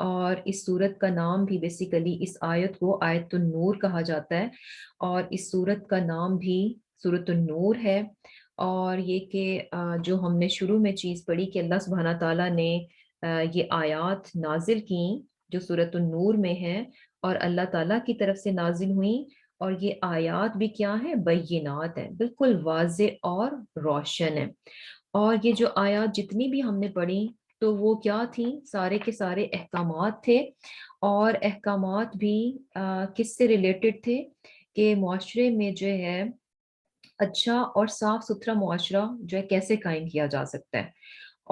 اور اس صورت کا نام بھی بیسیکلی اس آیت کو آیت النور کہا جاتا ہے، اور اس صورت کا نام بھی سورۃ النور ہے۔ اور یہ کہ جو ہم نے شروع میں چیز پڑھی کہ اللہ سبحانہ تعالیٰ نے یہ آیات نازل کی جو سورۃ النور میں ہے اور اللہ تعالیٰ کی طرف سے نازل ہوئیں، اور یہ آیات بھی کیا ہیں؟ بینات ہیں، بالکل واضح اور روشن ہیں۔ اور یہ جو آیات جتنی بھی ہم نے پڑھی تو وہ کیا تھیں؟ سارے کے سارے احکامات تھے، اور احکامات بھی کس سے ریلیٹڈ تھے؟ کہ معاشرے میں جو ہے اچھا اور صاف ستھرا معاشرہ جو ہے کیسے قائم کیا جا سکتا ہے،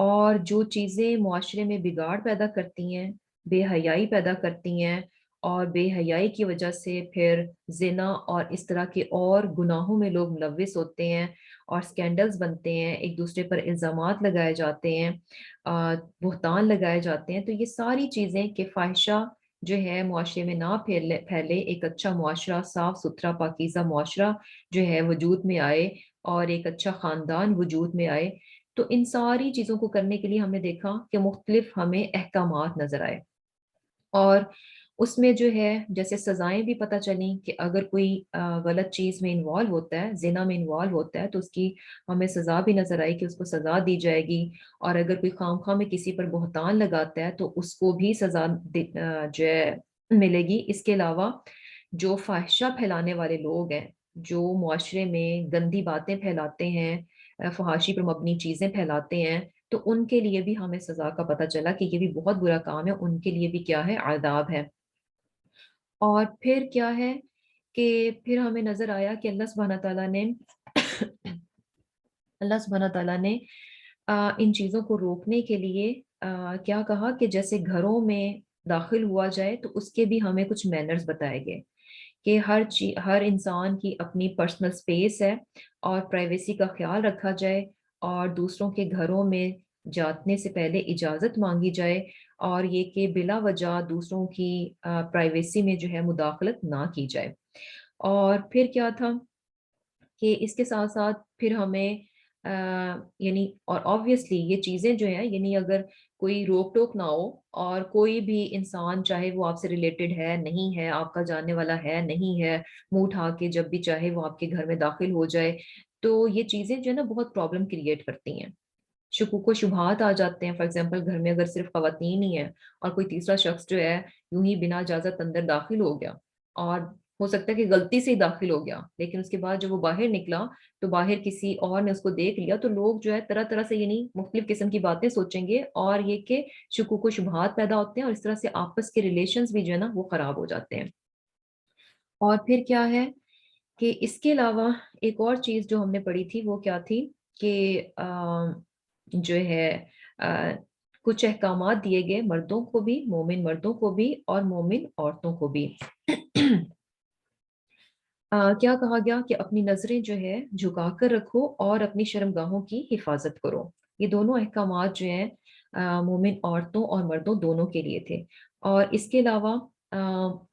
اور جو چیزیں معاشرے میں بگاڑ پیدا کرتی ہیں، بے حیائی پیدا کرتی ہیں، اور بے حیائی کی وجہ سے پھر زنا اور اس طرح کے اور گناہوں میں لوگ ملوث ہوتے ہیں، اور سکینڈلز بنتے ہیں، ایک دوسرے پر الزامات لگائے جاتے ہیں، بہتان لگائے جاتے ہیں، تو یہ ساری چیزیں کہ فاحشہ جو ہے معاشرے میں نہ پھیلے، ایک اچھا معاشرہ، صاف ستھرا پاکیزہ معاشرہ جو ہے وجود میں آئے، اور ایک اچھا خاندان وجود میں آئے، تو ان ساری چیزوں کو کرنے کے لیے ہم نے دیکھا کہ مختلف ہمیں احکامات نظر آئے، اور اس میں جو ہے جیسے سزائیں بھی پتہ چلیں کہ اگر کوئی غلط چیز میں انوالو ہوتا ہے، زنا میں انوالو ہوتا ہے، تو اس کی ہمیں سزا بھی نظر آئی کہ اس کو سزا دی جائے گی، اور اگر کوئی خام خواہ میں کسی پر بہتان لگاتا ہے تو اس کو بھی سزا جو ہے ملے گی۔ اس کے علاوہ جو فاحشہ پھیلانے والے لوگ ہیں، جو معاشرے میں گندی باتیں پھیلاتے ہیں، فحاشی پر مبنی چیزیں پھیلاتے ہیں، تو ان کے لیے بھی ہمیں سزا کا پتہ چلا کہ یہ بھی بہت برا کام ہے، ان کے لیے بھی کیا ہے؟ عذاب ہے۔ اور پھر کیا ہے کہ پھر ہمیں نظر آیا کہ اللہ سبحانہ تعالیٰ نے ان چیزوں کو روکنے کے لیے کیا کہا کہ جیسے گھروں میں داخل ہوا جائے تو اس کے بھی ہمیں کچھ مینرز بتائے گئے کہ ہر انسان کی اپنی پرسنل سپیس ہے، اور پرائیویسی کا خیال رکھا جائے، اور دوسروں کے گھروں میں جانے سے پہلے اجازت مانگی جائے، اور یہ کہ بلا وجہ دوسروں کی پرائیویسی میں جو ہے مداخلت نہ کی جائے۔ اور پھر کیا تھا کہ اس کے ساتھ ساتھ پھر ہمیں یعنی اور آبویسلی یہ چیزیں جو ہیں، یعنی اگر کوئی روک ٹوک نہ ہو، اور کوئی بھی انسان چاہے وہ آپ سے ریلیٹڈ ہے نہیں ہے، آپ کا جاننے والا ہے نہیں ہے، منہ اٹھا کے جب بھی چاہے وہ آپ کے گھر میں داخل ہو جائے، تو یہ چیزیں جو ہے نا بہت پرابلم کریٹ کرتی ہیں، شکوک و شبہات آ جاتے ہیں۔ فار ایگزامپل گھر میں اگر صرف خواتین ہی ہیں اور کوئی تیسرا شخص جو ہے یوں ہی بنا اجازت اندر داخل ہو گیا، اور ہو سکتا ہے کہ غلطی سے ہی داخل ہو گیا، لیکن اس کے بعد جب وہ باہر نکلا تو باہر کسی اور نے اس کو دیکھ لیا، تو لوگ جو ہے طرح طرح سے یعنی مختلف قسم کی باتیں سوچیں گے، اور یہ کہ شکوک و شبہات پیدا ہوتے ہیں، اور اس طرح سے آپس کے ریلیشنز بھی جو ہے نا وہ خراب ہو جاتے ہیں۔ اور پھر کیا ہے کہ اس کے علاوہ ایک اور چیز جو ہم نے پڑھی تھی وہ کیا تھی کہ جو ہے آ، کچھ احکامات دیے گئے مردوں کو بھی، مومن مردوں کو بھی اور مومن عورتوں کو بھی۔ کیا کہا گیا کہ اپنی نظریں جو ہے جھکا کر رکھو اور اپنی شرمگاہوں کی حفاظت کرو۔ یہ دونوں احکامات جو ہیں مومن عورتوں اور مردوں دونوں کے لیے تھے۔ اور اس کے علاوہ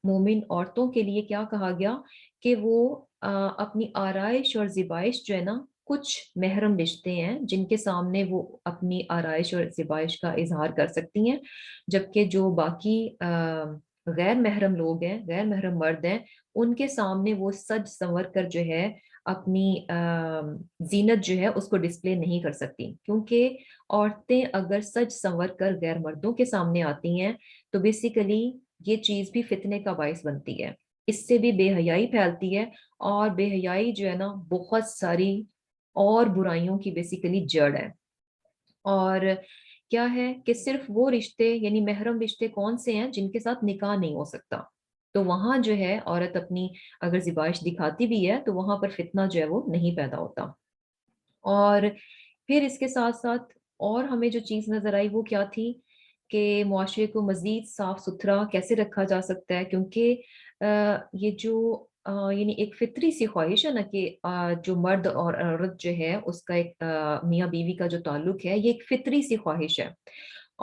مومن عورتوں کے لیے کیا کہا گیا کہ وہ اپنی آرائش اور زیبائش جو ہے نا، کچھ محرم رشتے ہیں جن کے سامنے وہ اپنی آرائش اور زیبائش کا اظہار کر سکتی ہیں، جبکہ جو باقی غیر محرم لوگ ہیں، غیر محرم مرد ہیں، ان کے سامنے وہ سج سنور کر جو ہے اپنی زینت جو ہے اس کو ڈسپلے نہیں کر سکتی، کیونکہ عورتیں اگر سج سنور کر غیر مردوں کے سامنے آتی ہیں تو بیسیکلی یہ چیز بھی فتنے کا باعث بنتی ہے، اس سے بھی بے حیائی پھیلتی ہے، اور بے حیائی جو ہے نا بہت ساری اور برائیوں کی بیسیکلی جڑ ہے۔ اور کیا ہے کہ صرف وہ رشتے یعنی محرم رشتے کون سے ہیں جن کے ساتھ نکاح نہیں ہو سکتا، تو وہاں جو ہے عورت اپنی اگر زیبائش دکھاتی بھی ہے تو وہاں پر فتنہ جو ہے وہ نہیں پیدا ہوتا۔ اور پھر اس کے ساتھ ساتھ اور ہمیں جو چیز نظر آئی وہ کیا تھی کہ معاشرے کو مزید صاف ستھرا کیسے رکھا جا سکتا ہے، کیونکہ یہ جو یعنی ایک فطری سی خواہش ہے نا کہ جو مرد اور عورت جو ہے اس کا ایک میاں بیوی کا جو تعلق ہے، یہ ایک فطری سی خواہش ہے،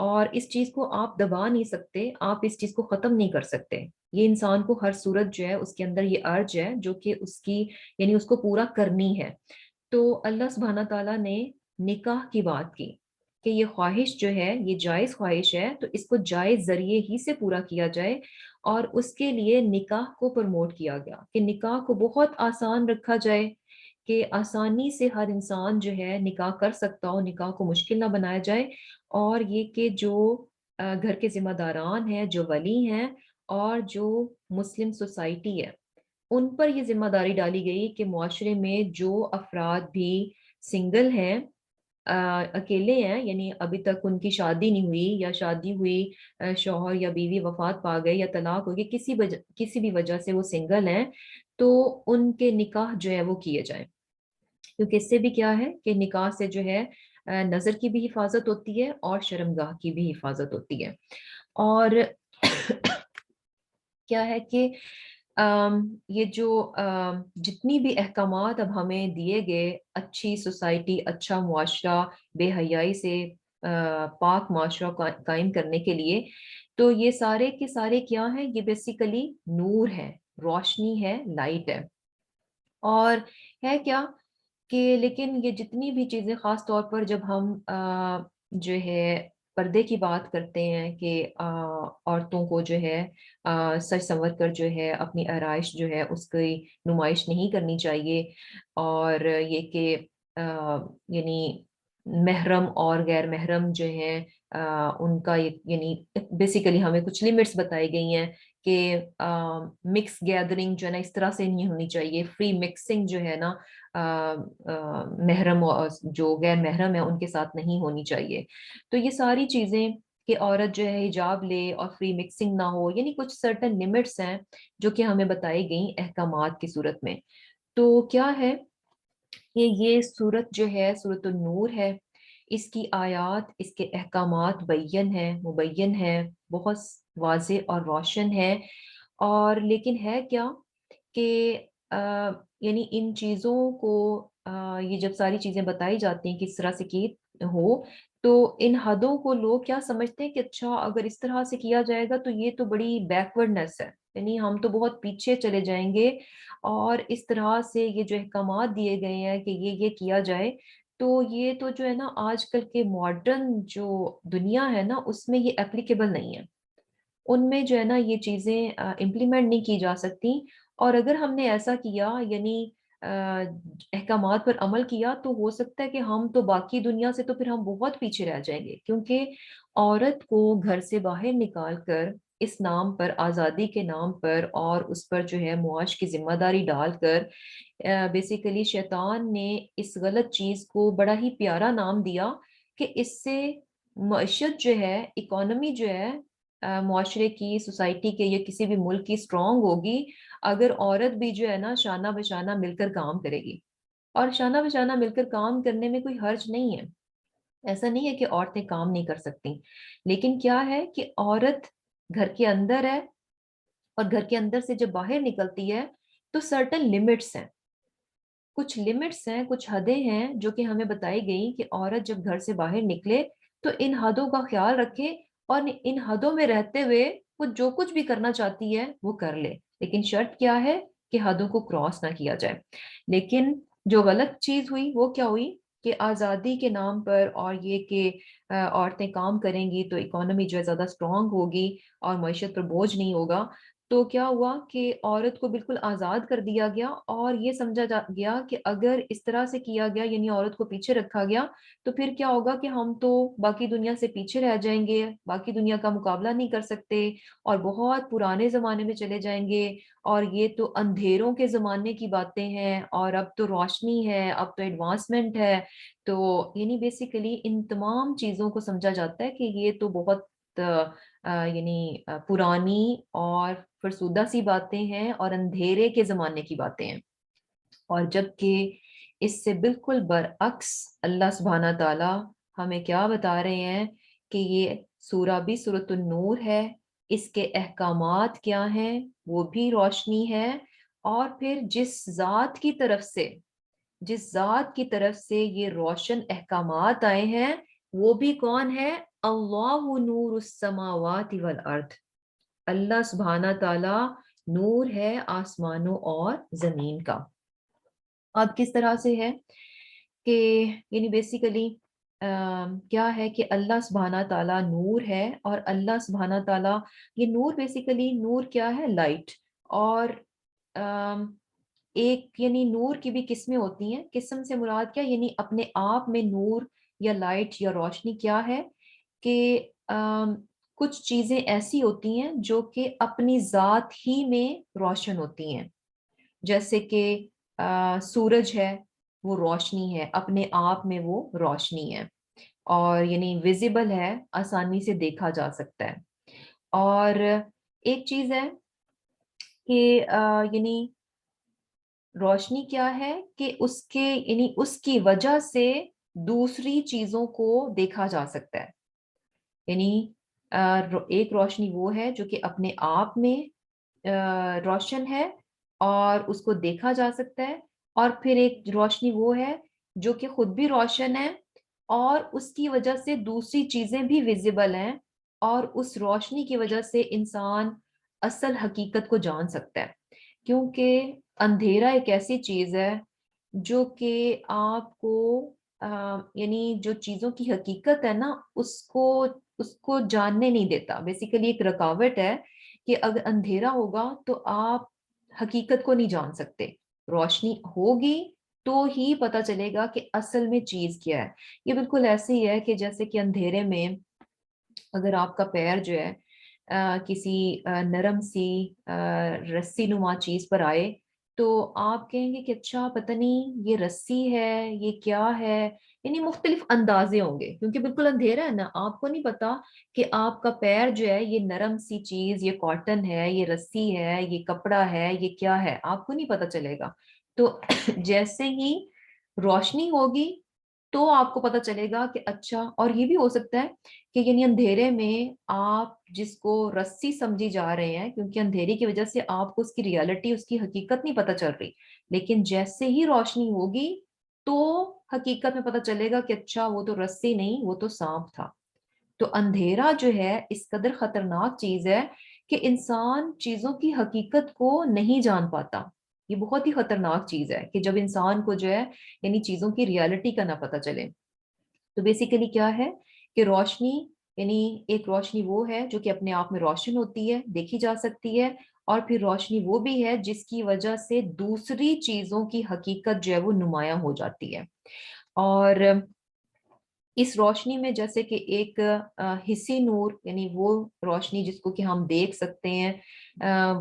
اور اس چیز کو آپ دبا نہیں سکتے، آپ اس چیز کو ختم نہیں کر سکتے، یہ انسان کو ہر صورت جو ہے اس کے اندر یہ ارج ہے جو کہ اس کی یعنی اس کو پورا کرنی ہے۔ تو اللہ سبحانہ تعالیٰ نے نکاح کی بات کی کہ یہ خواہش جو ہے یہ جائز خواہش ہے تو اس کو جائز ذریعے ہی سے پورا کیا جائے، اور اس کے لیے نکاح کو پروموٹ کیا گیا کہ نکاح کو بہت آسان رکھا جائے، کہ آسانی سے ہر انسان جو ہے نکاح کر سکتا ہو، نکاح کو مشکل نہ بنایا جائے، اور یہ کہ جو گھر کے ذمہ داران ہیں، جو ولی ہیں، اور جو مسلم سوسائٹی ہے، ان پر یہ ذمہ داری ڈالی گئی کہ معاشرے میں جو افراد بھی سنگل ہیں، اکیلے ہیں، یعنی ابھی تک ان کی شادی نہیں ہوئی، یا شادی ہوئی شوہر یا بیوی وفات پا گئے یا طلاق ہو گئی، کسی بھی وجہ سے وہ سنگل ہیں، تو ان کے نکاح جو ہے وہ کیے جائیں، کیونکہ اس سے بھی کیا ہے کہ نکاح سے جو ہے نظر کی بھی حفاظت ہوتی ہے اور شرمگاہ کی بھی حفاظت ہوتی ہے۔ اور کیا ہے کہ یہ جو جتنی بھی احکامات اب ہمیں دیے گئے اچھی سوسائٹی، اچھا معاشرہ، بے حیائی سے پاک معاشرہ قائم کرنے کے لیے، تو یہ سارے کے سارے کیا ہیں؟ یہ بیسیکلی نور ہے، روشنی ہے، لائٹ ہے۔ اور ہے کیا کہ لیکن یہ جتنی بھی چیزیں، خاص طور پر جب ہم جو ہے پردے کی بات کرتے ہیں کہ عورتوں کو جو ہے سج سنور کر جو ہے اپنی آرائش جو ہے اس کی نمائش نہیں کرنی چاہیے، اور یہ کہ یعنی محرم اور غیر محرم جو ہیں ان کا یعنی بیسیکلی ہمیں کچھ لمٹس بتائی گئی ہیں کہ مکس گیدرنگ جو ہے نا اس طرح سے نہیں ہونی چاہیے، فری مکسنگ جو ہے نا محرم جو غیر محرم ہے ان کے ساتھ نہیں ہونی چاہیے۔ تو یہ ساری چیزیں کہ عورت جو ہے حجاب لے اور فری مکسنگ نہ ہو، یعنی کچھ سرٹن لمٹس ہیں جو کہ ہمیں بتائی گئیں احکامات کی صورت میں۔ تو کیا ہے کہ یہ صورت جو ہے صورت النور ہے، اس کی آیات، اس کے احکامات بین ہیں، مبین ہیں، بہت واضح اور روشن ہے۔ اور لیکن ہے کیا کہ یعنی ان چیزوں کو یہ جب ساری چیزیں بتائی جاتی ہیں کس طرح سے کی ہو، تو ان حدوں کو لوگ کیا سمجھتے ہیں کہ اچھا اگر اس طرح سے کیا جائے گا تو یہ تو بڑی بیکورڈنیس ہے، یعنی ہم تو بہت پیچھے چلے جائیں گے، اور اس طرح سے یہ جو احکامات دیے گئے ہیں کہ یہ کیا جائے، تو یہ تو جو ہے نا آج کل کے ماڈرن جو دنیا ہے نا اس میں یہ اپلیکیبل نہیں ہے، ان میں جو ہے نا یہ چیزیں امپلیمنٹ نہیں کی جا سکتی۔ اور اگر ہم نے ایسا کیا یعنی احکامات پر عمل کیا تو ہو سکتا ہے کہ ہم تو باقی دنیا سے تو پھر ہم بہت پیچھے رہ جائیں گے، کیونکہ عورت کو گھر سے باہر نکال کر اس نام پر، آزادی کے نام پر، اور اس پر جو ہے معاش کی ذمہ داری ڈال کر بیسیکلی شیطان نے اس غلط چیز کو بڑا ہی پیارا نام دیا کہ اس سے معیشت جو ہے، اکانومی جو ہے معاشرے کی، سوسائٹی کے یا کسی بھی ملک کی سٹرونگ ہوگی اگر عورت بھی جو ہے نا شانہ بشانہ مل کر کام کرے گی۔ اور شانہ بشانہ مل کر کام کرنے میں کوئی حرج نہیں ہے، ایسا نہیں ہے کہ عورتیں کام نہیں کر سکتی، لیکن کیا ہے کہ عورت گھر کے اندر ہے، اور گھر کے اندر سے جب باہر نکلتی ہے تو سرٹن لمٹس ہیں، کچھ لمٹس ہیں، کچھ حدیں ہیں جو کہ ہمیں بتائی گئی کہ عورت جب گھر سے باہر نکلے تو ان حدوں کا خیال رکھے، اور ان حدوں میں رہتے ہوئے وہ جو کچھ بھی کرنا چاہتی ہے وہ کر لے، لیکن شرط کیا ہے کہ حدوں کو کراس نہ کیا جائے۔ لیکن جو غلط چیز ہوئی وہ کیا ہوئی کہ آزادی کے نام پر، اور یہ کہ عورتیں کام کریں گی تو اکانومی جو ہے زیادہ اسٹرانگ ہوگی اور معیشت پر بوجھ نہیں ہوگا، تو کیا ہوا کہ عورت کو بالکل آزاد کر دیا گیا، اور یہ سمجھا گیا کہ اگر اس طرح سے کیا گیا یعنی عورت کو پیچھے رکھا گیا تو پھر کیا ہوگا کہ ہم تو باقی دنیا سے پیچھے رہ جائیں گے، باقی دنیا کا مقابلہ نہیں کر سکتے، اور بہت پرانے زمانے میں چلے جائیں گے، اور یہ تو اندھیروں کے زمانے کی باتیں ہیں، اور اب تو روشنی ہے، اب تو ایڈوانسمنٹ ہے۔ تو یعنی بیسیکلی ان تمام چیزوں کو سمجھا جاتا ہے کہ یہ تو بہت یعنی پرانی اور فرسودہ سی باتیں ہیں اور اندھیرے کے زمانے کی باتیں ہیں، اور جبکہ اس سے بالکل برعکس اللہ سبحانہ تعالی ہمیں کیا بتا رہے ہیں کہ یہ سورہ بھی سورۃ النور ہے، اس کے احکامات کیا ہیں؟ وہ بھی روشنی ہے، اور پھر جس ذات کی طرف سے یہ روشن احکامات آئے ہیں وہ بھی کون ہے؟ اللہ نور السماوات والارض، اللہ سبحانہ تعالی نور ہے آسمانوں اور زمین کا۔ اب کس طرح سے ہے کہ یعنی بیسیکلی کیا ہے کہ اللہ سبحانہ تعالیٰ نور ہے، اور اللہ سبحانہ تعالیٰ، یہ نور بیسیکلی، نور کیا ہے؟ لائٹ. اور آم، ایک یعنی نور کی بھی قسمیں ہوتی ہیں. قسم سے مراد کیا؟ یعنی اپنے آپ میں نور یا لائٹ یا روشنی کیا ہے کہ کچھ چیزیں ایسی ہوتی ہیں جو کہ اپنی ذات ہی میں روشن ہوتی ہیں. جیسے کہ سورج ہے، وہ روشنی ہے، اپنے آپ میں وہ روشنی ہے، اور یعنی ویزیبل ہے، آسانی سے دیکھا جا سکتا ہے. اور ایک چیز ہے کہ یعنی روشنی کیا ہے کہ اس کے یعنی اس کی وجہ سے دوسری چیزوں کو دیکھا جا سکتا ہے. یعنی ایک روشنی وہ ہے جو کہ اپنے آپ میں روشن ہے اور اس کو دیکھا جا سکتا ہے، اور پھر ایک روشنی وہ ہے جو کہ خود بھی روشن ہے اور اس کی وجہ سے دوسری چیزیں بھی ویزیبل ہیں، اور اس روشنی کی وجہ سے انسان اصل حقیقت کو جان سکتا ہے. کیونکہ اندھیرا ایک ایسی چیز ہے جو کہ آپ کو یعنی جو چیزوں کی حقیقت ہے نا، اس کو جاننے نہیں دیتا. بیسیکلی ایک رکاوٹ ہے کہ اگر اندھیرا ہوگا تو آپ حقیقت کو نہیں جان سکتے. روشنی ہوگی تو ہی پتہ چلے گا کہ اصل میں چیز کیا ہے. یہ بالکل ایسے ہی ہے کہ جیسے کہ اندھیرے میں اگر آپ کا پیر جو ہے کسی نرم سی رسی نما چیز پر آئے تو آپ کہیں گے کہ اچھا پتہ نہیں یہ رسی ہے، یہ کیا ہے. یعنی مختلف اندازے ہوں گے کیونکہ بالکل اندھیرا ہے نا، آپ کو نہیں پتا کہ آپ کا پیر جو ہے یہ نرم سی چیز، یہ کاٹن ہے، یہ رسی ہے، یہ کپڑا ہے، یہ کیا ہے، آپ کو نہیں پتا چلے گا. تو جیسے ہی روشنی ہوگی تو آپ کو پتا چلے گا کہ اچھا. اور یہ بھی ہو سکتا ہے کہ یعنی اندھیرے میں آپ جس کو رسی سمجھی جا رہے ہیں، کیونکہ اندھیرے کی وجہ سے آپ کو اس کی ریالٹی، اس کی حقیقت نہیں پتا چل رہی، لیکن جیسے ہی روشنی ہوگی تو حقیقت میں پتا چلے گا کہ اچھا وہ تو رسی نہیں، وہ تو سانپ تھا. تو اندھیرا جو ہے اس قدر خطرناک چیز ہے کہ انسان چیزوں کی حقیقت کو نہیں جان پاتا. یہ بہت ہی خطرناک چیز ہے کہ جب انسان کو جو ہے یعنی چیزوں کی ریالٹی کا نہ پتا چلے. تو بیسیکلی کیا ہے کہ روشنی یعنی ایک روشنی وہ ہے جو کہ اپنے آپ میں روشن ہوتی ہے، دیکھی جا سکتی ہے، اور پھر روشنی وہ بھی ہے جس کی وجہ سے دوسری چیزوں کی حقیقت جو ہے وہ نمایاں ہو جاتی ہے. اور اس روشنی میں جیسے کہ ایک حسی نور، یعنی وہ روشنی جس کو کہ ہم دیکھ سکتے ہیں،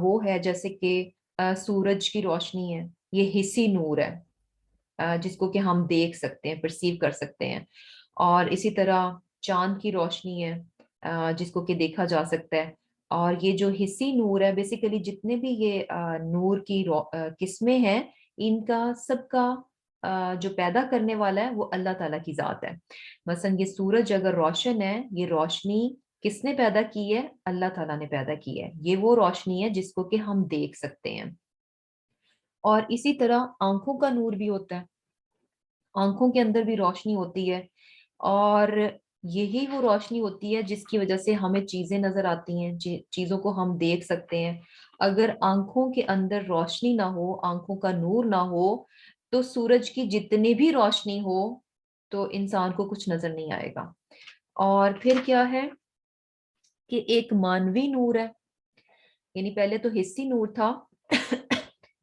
وہ ہے جیسے کہ سورج کی روشنی ہے، یہ حسی نور ہے جس کو کہ ہم دیکھ سکتے ہیں، پرسیو کر سکتے ہیں. اور اسی طرح چاند کی روشنی ہے جس کو کہ دیکھا جا سکتا ہے. اور یہ جو حسی نور ہے، بیسیکلی جتنے بھی یہ نور کی قسمیں ہیں، ان کا سب کا جو پیدا کرنے والا ہے وہ اللہ تعالیٰ کی ذات ہے. مثلا یہ سورج اگر روشن ہے، یہ روشنی کس نے پیدا کی ہے؟ اللہ تعالیٰ نے پیدا کی ہے. یہ وہ روشنی ہے جس کو کہ ہم دیکھ سکتے ہیں. اور اسی طرح آنکھوں کا نور بھی ہوتا ہے، آنکھوں کے اندر بھی روشنی ہوتی ہے، اور یہی وہ روشنی ہوتی ہے جس کی وجہ سے ہمیں چیزیں نظر آتی ہیں، چیزوں کو ہم دیکھ سکتے ہیں. اگر آنکھوں کے اندر روشنی نہ ہو، آنکھوں کا نور نہ ہو، تو سورج کی جتنی بھی روشنی ہو تو انسان کو کچھ نظر نہیں آئے گا. اور پھر کیا ہے کہ ایک مانوی نور ہے. یعنی پہلے تو حسی نور تھا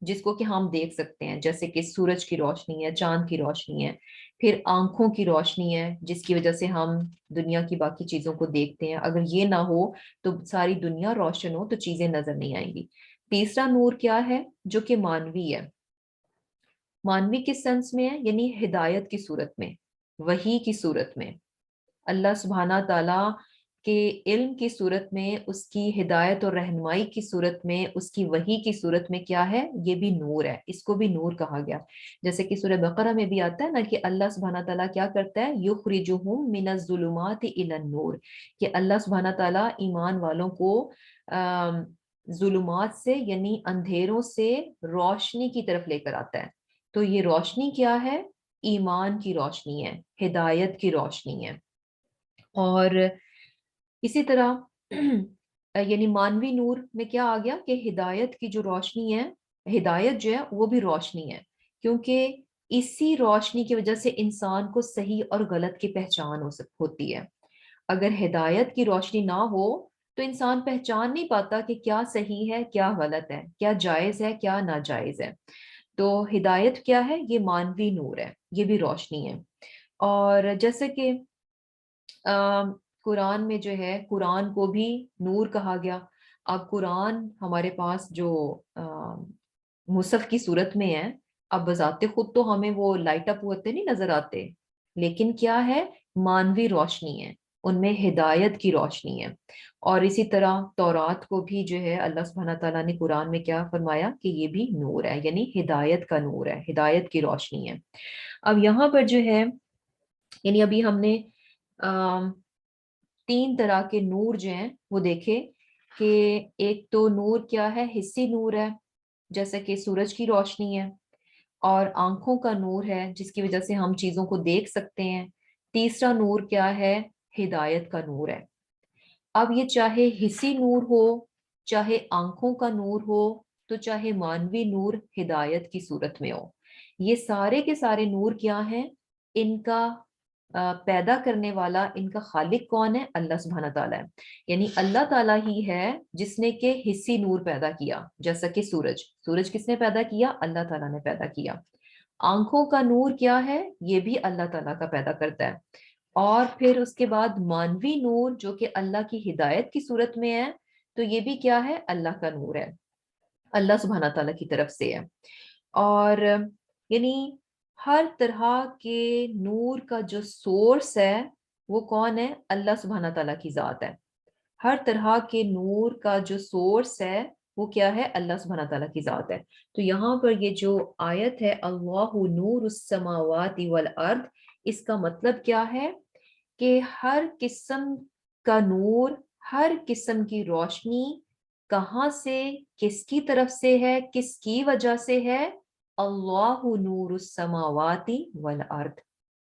جس کو کہ ہم دیکھ سکتے ہیں، جیسے کہ سورج کی روشنی ہے، چاند کی روشنی ہے. پھر آنکھوں کی روشنی ہے جس کی وجہ سے ہم دنیا کی باقی چیزوں کو دیکھتے ہیں. اگر یہ نہ ہو تو ساری دنیا روشن ہو تو چیزیں نظر نہیں آئیں گی. تیسرا نور کیا ہے؟ جو کہ مانوی ہے. مانوی کس سینس میں ہے؟ یعنی ہدایت کی صورت میں، وحی کی صورت میں، اللہ سبحانہ تعالیٰ کے علم کی صورت میں، اس کی ہدایت اور رہنمائی کی صورت میں، اس کی وحی کی صورت میں کیا ہے؟ یہ بھی نور ہے. اس کو بھی نور کہا گیا. جیسے کہ سورہ بقرہ میں بھی آتا ہے نا کہ اللہ سبحانہ تعالیٰ کیا کرتا ہے؟ یخرجہم من الظلمات الی النور، کہ اللہ سبحانہ تعالیٰ ایمان والوں کو ظلمات سے یعنی اندھیروں سے روشنی کی طرف لے کر آتا ہے. تو یہ روشنی کیا ہے؟ ایمان کی روشنی ہے، ہدایت کی روشنی ہے. اور اسی طرح یعنی مانوی نور میں کیا آ گیا کہ ہدایت کی جو روشنی ہے، ہدایت جو ہے وہ بھی روشنی ہے. کیونکہ اسی روشنی کی وجہ سے انسان کو صحیح اور غلط کی پہچان ہوتی ہے۔ اگر ہدایت کی روشنی نہ ہو تو انسان پہچان نہیں پاتا کہ کیا صحیح ہے کیا غلط ہے، کیا جائز ہے کیا ناجائز ہے۔ تو ہدایت کیا ہے؟ یہ مانوی نور ہے، یہ بھی روشنی ہے۔ اور جیسے کہ قرآن میں جو ہے، قرآن کو بھی نور کہا گیا۔ اب قرآن ہمارے پاس جو مصحف کی صورت میں ہے، اب بذات خود تو ہمیں وہ لائٹ اپ ہوتے نہیں نظر آتے، لیکن کیا ہے؟ مانوی روشنی ہے، ان میں ہدایت کی روشنی ہے۔ اور اسی طرح تورات کو بھی جو ہے اللہ سبحانہ تعالیٰ نے قرآن میں کیا فرمایا کہ یہ بھی نور ہے، یعنی ہدایت کا نور ہے، ہدایت کی روشنی ہے۔ اب یہاں پر جو ہے، یعنی ابھی ہم نے تین طرح کے نور جو ہیں وہ دیکھے کہ ایک تو نور کیا ہے؟ حسی نور ہے، جیسے کہ سورج کی روشنی ہے، اور آنکھوں کا نور ہے جس کی وجہ سے ہم چیزوں کو دیکھ سکتے ہیں۔ تیسرا نور کیا ہے؟ ہدایت کا نور ہے۔ اب یہ چاہے حسی نور ہو، چاہے آنکھوں کا نور ہو، تو چاہے مانوی نور ہدایت کی صورت میں ہو، یہ سارے کے سارے نور کیا ہیں؟ ان کا پیدا کرنے والا، ان کا خالق کون ہے؟ اللہ سبحانہ تعالیٰ ہے۔ یعنی اللہ تعالیٰ ہی ہے جس نے کہ حسی نور پیدا کیا، جیسا کہ سورج کس نے پیدا کیا؟ اللہ تعالیٰ نے پیدا کیا۔ آنکھوں کا نور کیا ہے؟ یہ بھی اللہ تعالیٰ کا پیدا کرتا ہے۔ اور پھر اس کے بعد مانوی نور جو کہ اللہ کی ہدایت کی صورت میں ہے، تو یہ بھی کیا ہے؟ اللہ کا نور ہے، اللہ سبحانہ تعالیٰ کی طرف سے ہے۔ اور یعنی ہر طرح کے نور کا جو سورس ہے وہ کون ہے؟ اللہ سبحانہ تعالیٰ کی ذات ہے۔ ہر طرح کے نور کا جو سورس ہے وہ کیا ہے؟ اللہ سبحانہ تعالیٰ کی ذات ہے۔ تو یہاں پر یہ جو آیت ہے اللہ نور السماوات والارض، اس کا مطلب کیا ہے؟ کہ ہر قسم کا نور، ہر قسم کی روشنی کہاں سے، کس کی طرف سے ہے، کس کی وجہ سے ہے؟ اللہ نور السماوات والارض،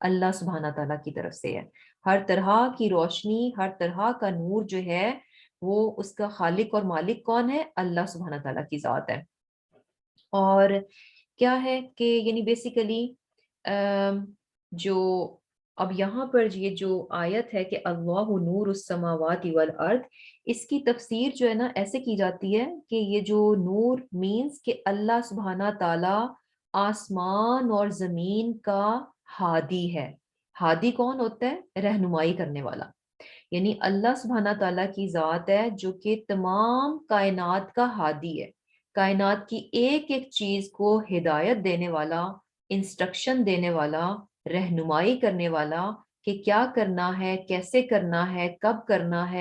اللہ سبحانہ تعالیٰ کی طرف سے ہے۔ ہر طرح کی روشنی، ہر طرح کا نور جو ہے وہ اس کا خالق اور مالک کون ہے؟ اللہ سبحانہ تعالیٰ کی ذات ہے۔ اور کیا ہے کہ یعنی بیسیکلی جو اب یہاں پر یہ جو آیت ہے کہ اللہ نور السماوات والارض، اس کی تفسیر جو ہے نا ایسے کی جاتی ہے کہ یہ جو نور مینز کہ اللہ سبحانہ تعالی آسمان اور زمین کا ہادی ہے۔ ہادی کون ہوتا ہے؟ رہنمائی کرنے والا۔ یعنی اللہ سبحانہ تعالیٰ کی ذات ہے جو کہ تمام کائنات کا ہادی ہے، کائنات کی ایک ایک چیز کو ہدایت دینے والا، انسٹرکشن دینے والا، رہنمائی کرنے والا کہ کیا کرنا ہے، کیسے کرنا ہے، کب کرنا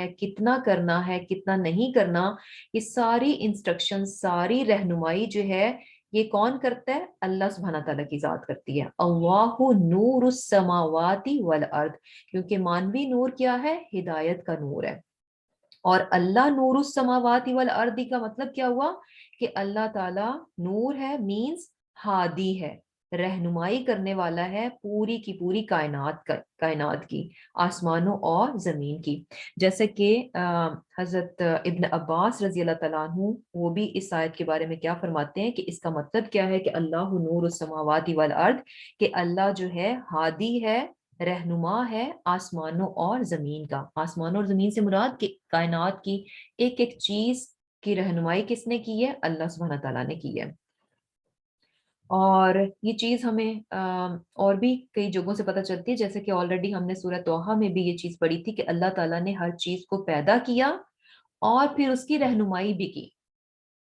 ہے، کتنا نہیں کرنا، یہ ساری انسٹرکشن، ساری رہنمائی جو ہے یہ کون کرتا ہے؟ اللہ سبحانہ تعالیٰ کی ذات کرتی ہے۔ اللہ نور السماوات والارض، کیونکہ مانوی نور کیا ہے؟ ہدایت کا نور ہے۔ اور اللہ نور السماوات والارض کا مطلب کیا ہوا؟ کہ اللہ تعالیٰ نور ہے مینز ہادی ہے، رہنمائی کرنے والا ہے پوری کی پوری کائنات کی، آسمانوں اور زمین کی۔ جیسے کہ حضرت ابن عباس رضی اللہ تعالیٰ عنہ وہ بھی اس آیت کے بارے میں کیا فرماتے ہیں کہ اس کا مطلب کیا ہے کہ اللہ نور السماوات والارض، کہ اللہ جو ہے ہادی ہے، رہنما ہے آسمانوں اور زمین کا۔ آسمانوں اور زمین سے مراد کہ کائنات کی ایک ایک چیز کی رہنمائی کس نے کی ہے؟ اللہ سبحانہ تعالیٰ نے کی ہے۔ اور یہ چیز ہمیں اور بھی کئی جگہوں سے پتہ چلتی ہے، جیسے کہ آلریڈی ہم نے سورہ توحہ میں بھی یہ چیز پڑھی تھی کہ اللہ تعالیٰ نے ہر چیز کو پیدا کیا اور پھر اس کی رہنمائی بھی کی۔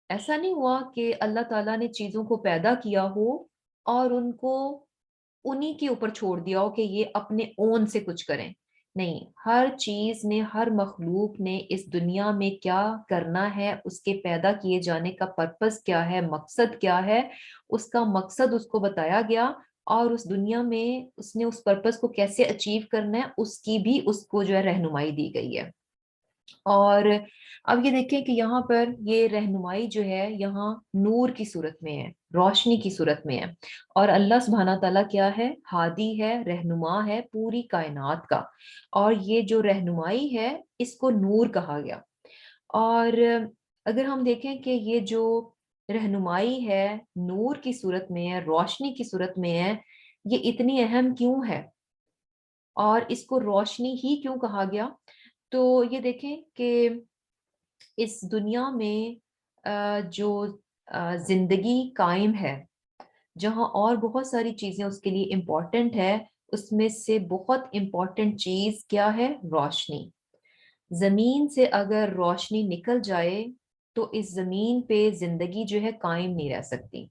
ایسا نہیں ہوا کہ اللہ تعالیٰ نے چیزوں کو پیدا کیا ہو اور ان کو انہی کے اوپر چھوڑ دیا ہو کہ یہ اپنے اون سے کچھ کریں۔ نہیں، ہر چیز نے، ہر مخلوق نے اس دنیا میں کیا کرنا ہے، اس کے پیدا کیے جانے کا پرپس کیا ہے، مقصد کیا ہے، اس کا مقصد اس کو بتایا گیا، اور اس دنیا میں اس نے اس پرپس کو کیسے اچیو کرنا ہے اس کی بھی اس کو جو ہے رہنمائی دی گئی ہے۔ اور اب یہ دیکھیں کہ یہاں پر یہ رہنمائی جو ہے یہاں نور کی صورت میں ہے، روشنی کی صورت میں ہے، اور اللہ سبحانہ تعالیٰ کیا ہے؟ ہادی ہے، رہنما ہے پوری کائنات کا، اور یہ جو رہنمائی ہے اس کو نور کہا گیا۔ اور اگر ہم دیکھیں کہ یہ جو رہنمائی ہے، نور کی صورت میں ہے، روشنی کی صورت میں ہے، یہ اتنی اہم کیوں ہے اور اس کو روشنی ہی کیوں کہا گیا؟ تو یہ دیکھیں کہ اس دنیا میں جو زندگی قائم ہے، جہاں اور بہت ساری چیزیں اس کے لیے امپورٹنٹ ہے، اس میں سے بہت امپورٹنٹ چیز کیا ہے؟ روشنی۔ زمین سے اگر روشنی نکل جائے تو اس زمین پہ زندگی جو ہے قائم نہیں رہ سکتی۔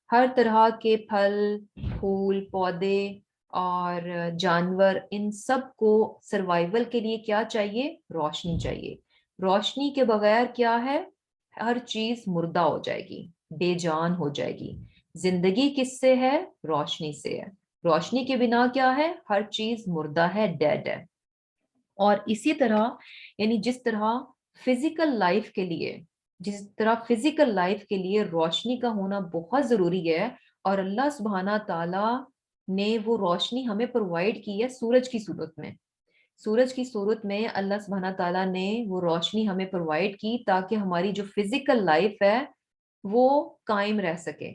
ہر طرح کے پھل، پھول، پودے اور جانور، ان سب کو سروائیول کے لیے کیا چاہیے؟ روشنی چاہیے۔ روشنی کے بغیر کیا ہے؟ ہر چیز مردہ ہو جائے گی، بے جان ہو جائے گی۔ زندگی کس سے ہے؟ روشنی سے ہے۔ روشنی کے بنا کیا ہے؟ ہر چیز مردہ ہے، ڈیڈ ہے۔ اور اسی طرح یعنی جس طرح فزیکل لائف کے لیے روشنی کا ہونا بہت ضروری ہے، اور اللہ سبحانہ تعالی نے وہ روشنی ہمیں پرووائڈ کی ہے سورج کی صورت میں۔ سورج کی صورت میں اللہ سبحانہ تعالیٰ نے وہ روشنی ہمیں پرووائڈ کی تاکہ ہماری جو فزیکل لائف ہے وہ قائم رہ سکے۔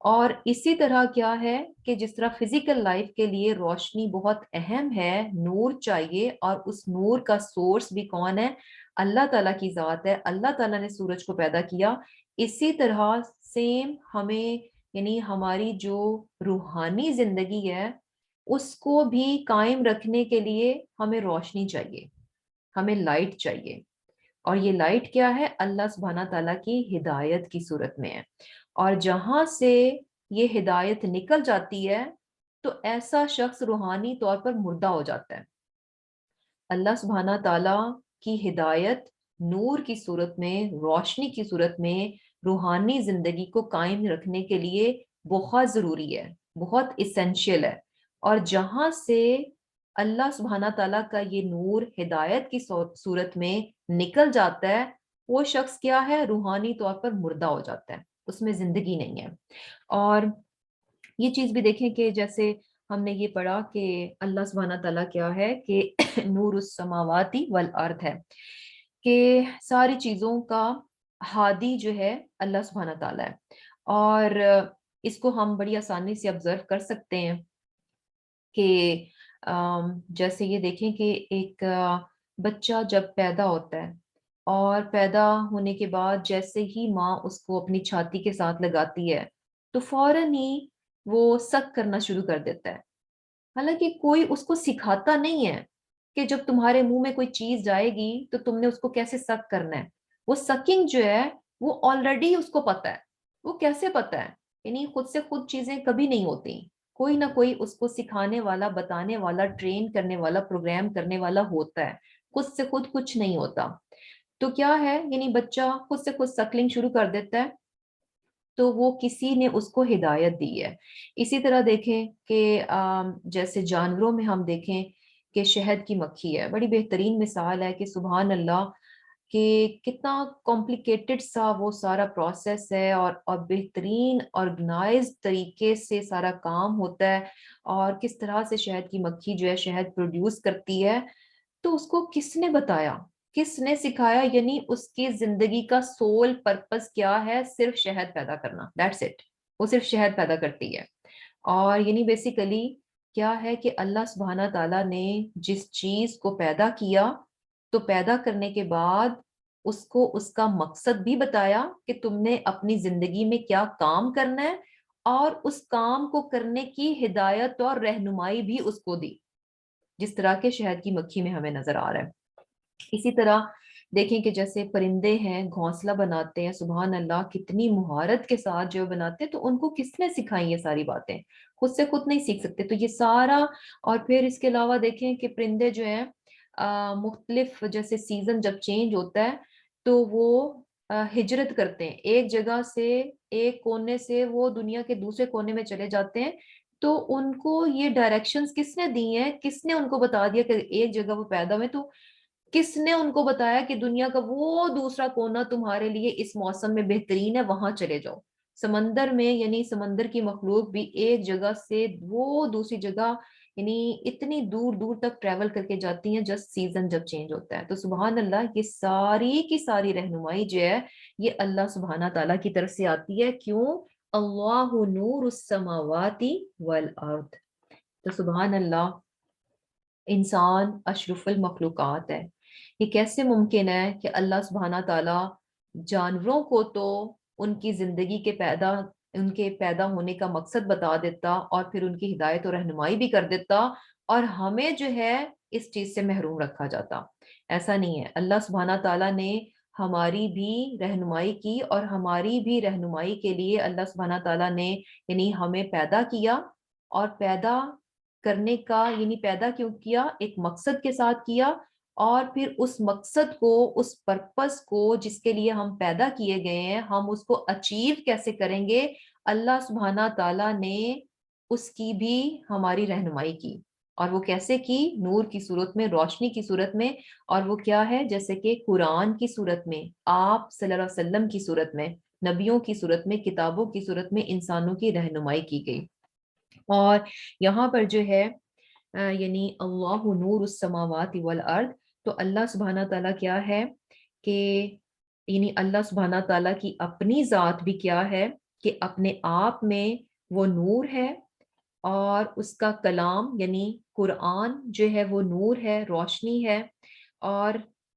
اور اسی طرح کیا ہے کہ جس طرح فزیکل لائف کے لیے روشنی بہت اہم ہے، نور چاہیے، اور اس نور کا سورس بھی کون ہے؟ اللہ تعالیٰ کی ذات ہے، اللہ تعالیٰ نے سورج کو پیدا کیا۔ اسی طرح سیم ہمیں یعنی ہماری جو روحانی زندگی ہے اس کو بھی قائم رکھنے کے لیے ہمیں روشنی چاہیے، ہمیں لائٹ چاہیے۔ اور یہ لائٹ کیا ہے؟ اللہ سبحانہ تعالیٰ کی ہدایت کی صورت میں ہے۔ اور جہاں سے یہ ہدایت نکل جاتی ہے تو ایسا شخص روحانی طور پر مردہ ہو جاتا ہے۔ اللہ سبحانہ تعالیٰ کی ہدایت نور کی صورت میں، روشنی کی صورت میں روحانی زندگی کو قائم رکھنے کے لیے بہت ضروری ہے، بہت اسینشیل ہے۔ اور جہاں سے اللہ سبحانہ تعالیٰ کا یہ نور ہدایت کی صورت میں نکل جاتا ہے، وہ شخص کیا ہے؟ روحانی طور پر مردہ ہو جاتا ہے، اس میں زندگی نہیں ہے۔ اور یہ چیز بھی دیکھیں کہ جیسے ہم نے یہ پڑھا کہ اللہ سبحانہ تعالیٰ کیا ہے کہ نور السماواتی والارض ہے، کہ ساری چیزوں کا ہادی جو ہے اللہ سبحانہ تعالیٰ ہے۔ اور اس کو ہم بڑی آسانی سے آبزرو کر سکتے ہیں کہ جیسے یہ دیکھیں کہ ایک بچہ جب پیدا ہوتا ہے اور پیدا ہونے کے بعد جیسے ہی ماں اس کو اپنی چھاتی کے ساتھ لگاتی ہے تو فوراً ہی وہ سک کرنا شروع کر دیتا ہے، حالانکہ کوئی اس کو سکھاتا نہیں ہے کہ جب تمہارے منہ میں کوئی چیز جائے گی تو تم نے اس کو کیسے سک کرنا ہے۔ وہ سکنگ جو ہے وہ آلریڈی اس کو پتا ہے۔ وہ کیسے پتا ہے؟ یعنی خود سے خود چیزیں کبھی نہیں ہوتی، کوئی نہ کوئی اس کو سکھانے والا، بتانے والا، ٹرین کرنے والا، پروگرام کرنے والا ہوتا ہے، خود سے خود کچھ نہیں ہوتا۔ تو کیا ہے، یعنی بچہ خود سے خود سکلنگ شروع کر دیتا ہے تو وہ کسی نے اس کو ہدایت دی ہے۔ اسی طرح دیکھیں کہ جیسے جانوروں میں ہم دیکھیں کہ شہد کی مکھی ہے، بڑی بہترین مثال ہے کہ سبحان اللہ کہ کتنا کمپلیکیٹڈ سا وہ سارا پروسیس ہے، اور بہترین آرگنائز طریقے سے سارا کام ہوتا ہے، اور کس طرح سے شہد کی مکھی جو ہے شہد پروڈیوس کرتی ہے۔ تو اس کو کس نے بتایا، کس نے سکھایا؟ یعنی اس کی زندگی کا سول پرپس کیا ہے؟ صرف شہد پیدا کرنا، دیٹس اٹ، وہ صرف شہد پیدا کرتی ہے۔ اور یعنی بیسیکلی کیا ہے کہ اللہ سبحانہ تعالیٰ نے جس چیز کو پیدا کیا تو پیدا کرنے کے بعد اس کو اس کا مقصد بھی بتایا کہ تم نے اپنی زندگی میں کیا کام کرنا ہے، اور اس کام کو کرنے کی ہدایت اور رہنمائی بھی اس کو دی، جس طرح کے شہد کی مکھی میں ہمیں نظر آ رہا ہے۔ اسی طرح دیکھیں کہ جیسے پرندے ہیں گھونسلہ بناتے ہیں، سبحان اللہ کتنی مہارت کے ساتھ جو بناتے ہیں، تو ان کو کس نے سکھائی یہ ساری باتیں؟ خود سے خود نہیں سیکھ سکتے۔ تو یہ سارا، اور پھر اس کے علاوہ دیکھیں کہ پرندے جو ہیں مختلف جیسے سیزن جب چینج ہوتا ہے تو وہ ہجرت کرتے ہیں، ایک جگہ سے، ایک کونے سے وہ دنیا کے دوسرے کونے میں چلے جاتے ہیں۔ تو ان کو یہ ڈائریکشنز کس نے دی ہیں؟ کس نے ان کو بتا دیا کہ ایک جگہ وہ پیدا ہوئے؟ تو کس نے ان کو بتایا کہ دنیا کا وہ دوسرا کونا تمہارے لیے اس موسم میں بہترین ہے، وہاں چلے جاؤ؟ سمندر میں یعنی سمندر کی مخلوق بھی ایک جگہ سے وہ دوسری جگہ یعنی اتنی دور دور تک ٹریول کر کے جاتی ہیں جسٹ سیزن جب چینج ہوتا ہے. تو سبحان اللہ یہ ساری کی ساری رہنمائی جو ہے یہ اللہ سبحانہ تعالیٰ کی طرف سے آتی ہے. کیوں؟ اللہ نور السماوات والارض. تو سبحان اللہ انسان اشرف المخلوقات ہے. یہ کیسے ممکن ہے کہ اللہ سبحانہ تعالیٰ جانوروں کو تو ان کی زندگی کے ان کے پیدا ہونے کا مقصد بتا دیتا اور پھر ان کی ہدایت و رہنمائی بھی کر دیتا، اور ہمیں جو ہے اس چیز سے محروم رکھا جاتا. ایسا نہیں ہے. اللہ سبحانہ تعالیٰ نے ہماری بھی رہنمائی کی، اور ہماری بھی رہنمائی کے لیے اللہ سبحانہ تعالیٰ نے یعنی ہمیں پیدا کیا، اور پیدا کرنے کا یعنی پیدا کیوں کیا؟ ایک مقصد کے ساتھ کیا، اور پھر اس مقصد کو، اس پرپس کو جس کے لیے ہم پیدا کیے گئے ہیں، ہم اس کو اچیو کیسے کریں گے؟ اللہ سبحانہ تعالیٰ نے اس کی بھی ہماری رہنمائی کی. اور وہ کیسے کی؟ نور کی صورت میں، روشنی کی صورت میں. اور وہ کیا ہے؟ جیسے کہ قرآن کی صورت میں، آپ صلی اللہ علیہ وسلم کی صورت میں، نبیوں کی صورت میں، کتابوں کی صورت میں انسانوں کی رہنمائی کی گئی. اور یہاں پر جو ہے یعنی اللہ نور السماوات والارض، تو اللہ سبحانہ تعالیٰ کیا ہے کہ یعنی اللہ سبحانہ تعالیٰ کی اپنی ذات بھی کیا ہے کہ اپنے آپ میں وہ نور ہے، اور اس کا کلام یعنی قرآن جو ہے وہ نور ہے، روشنی ہے. اور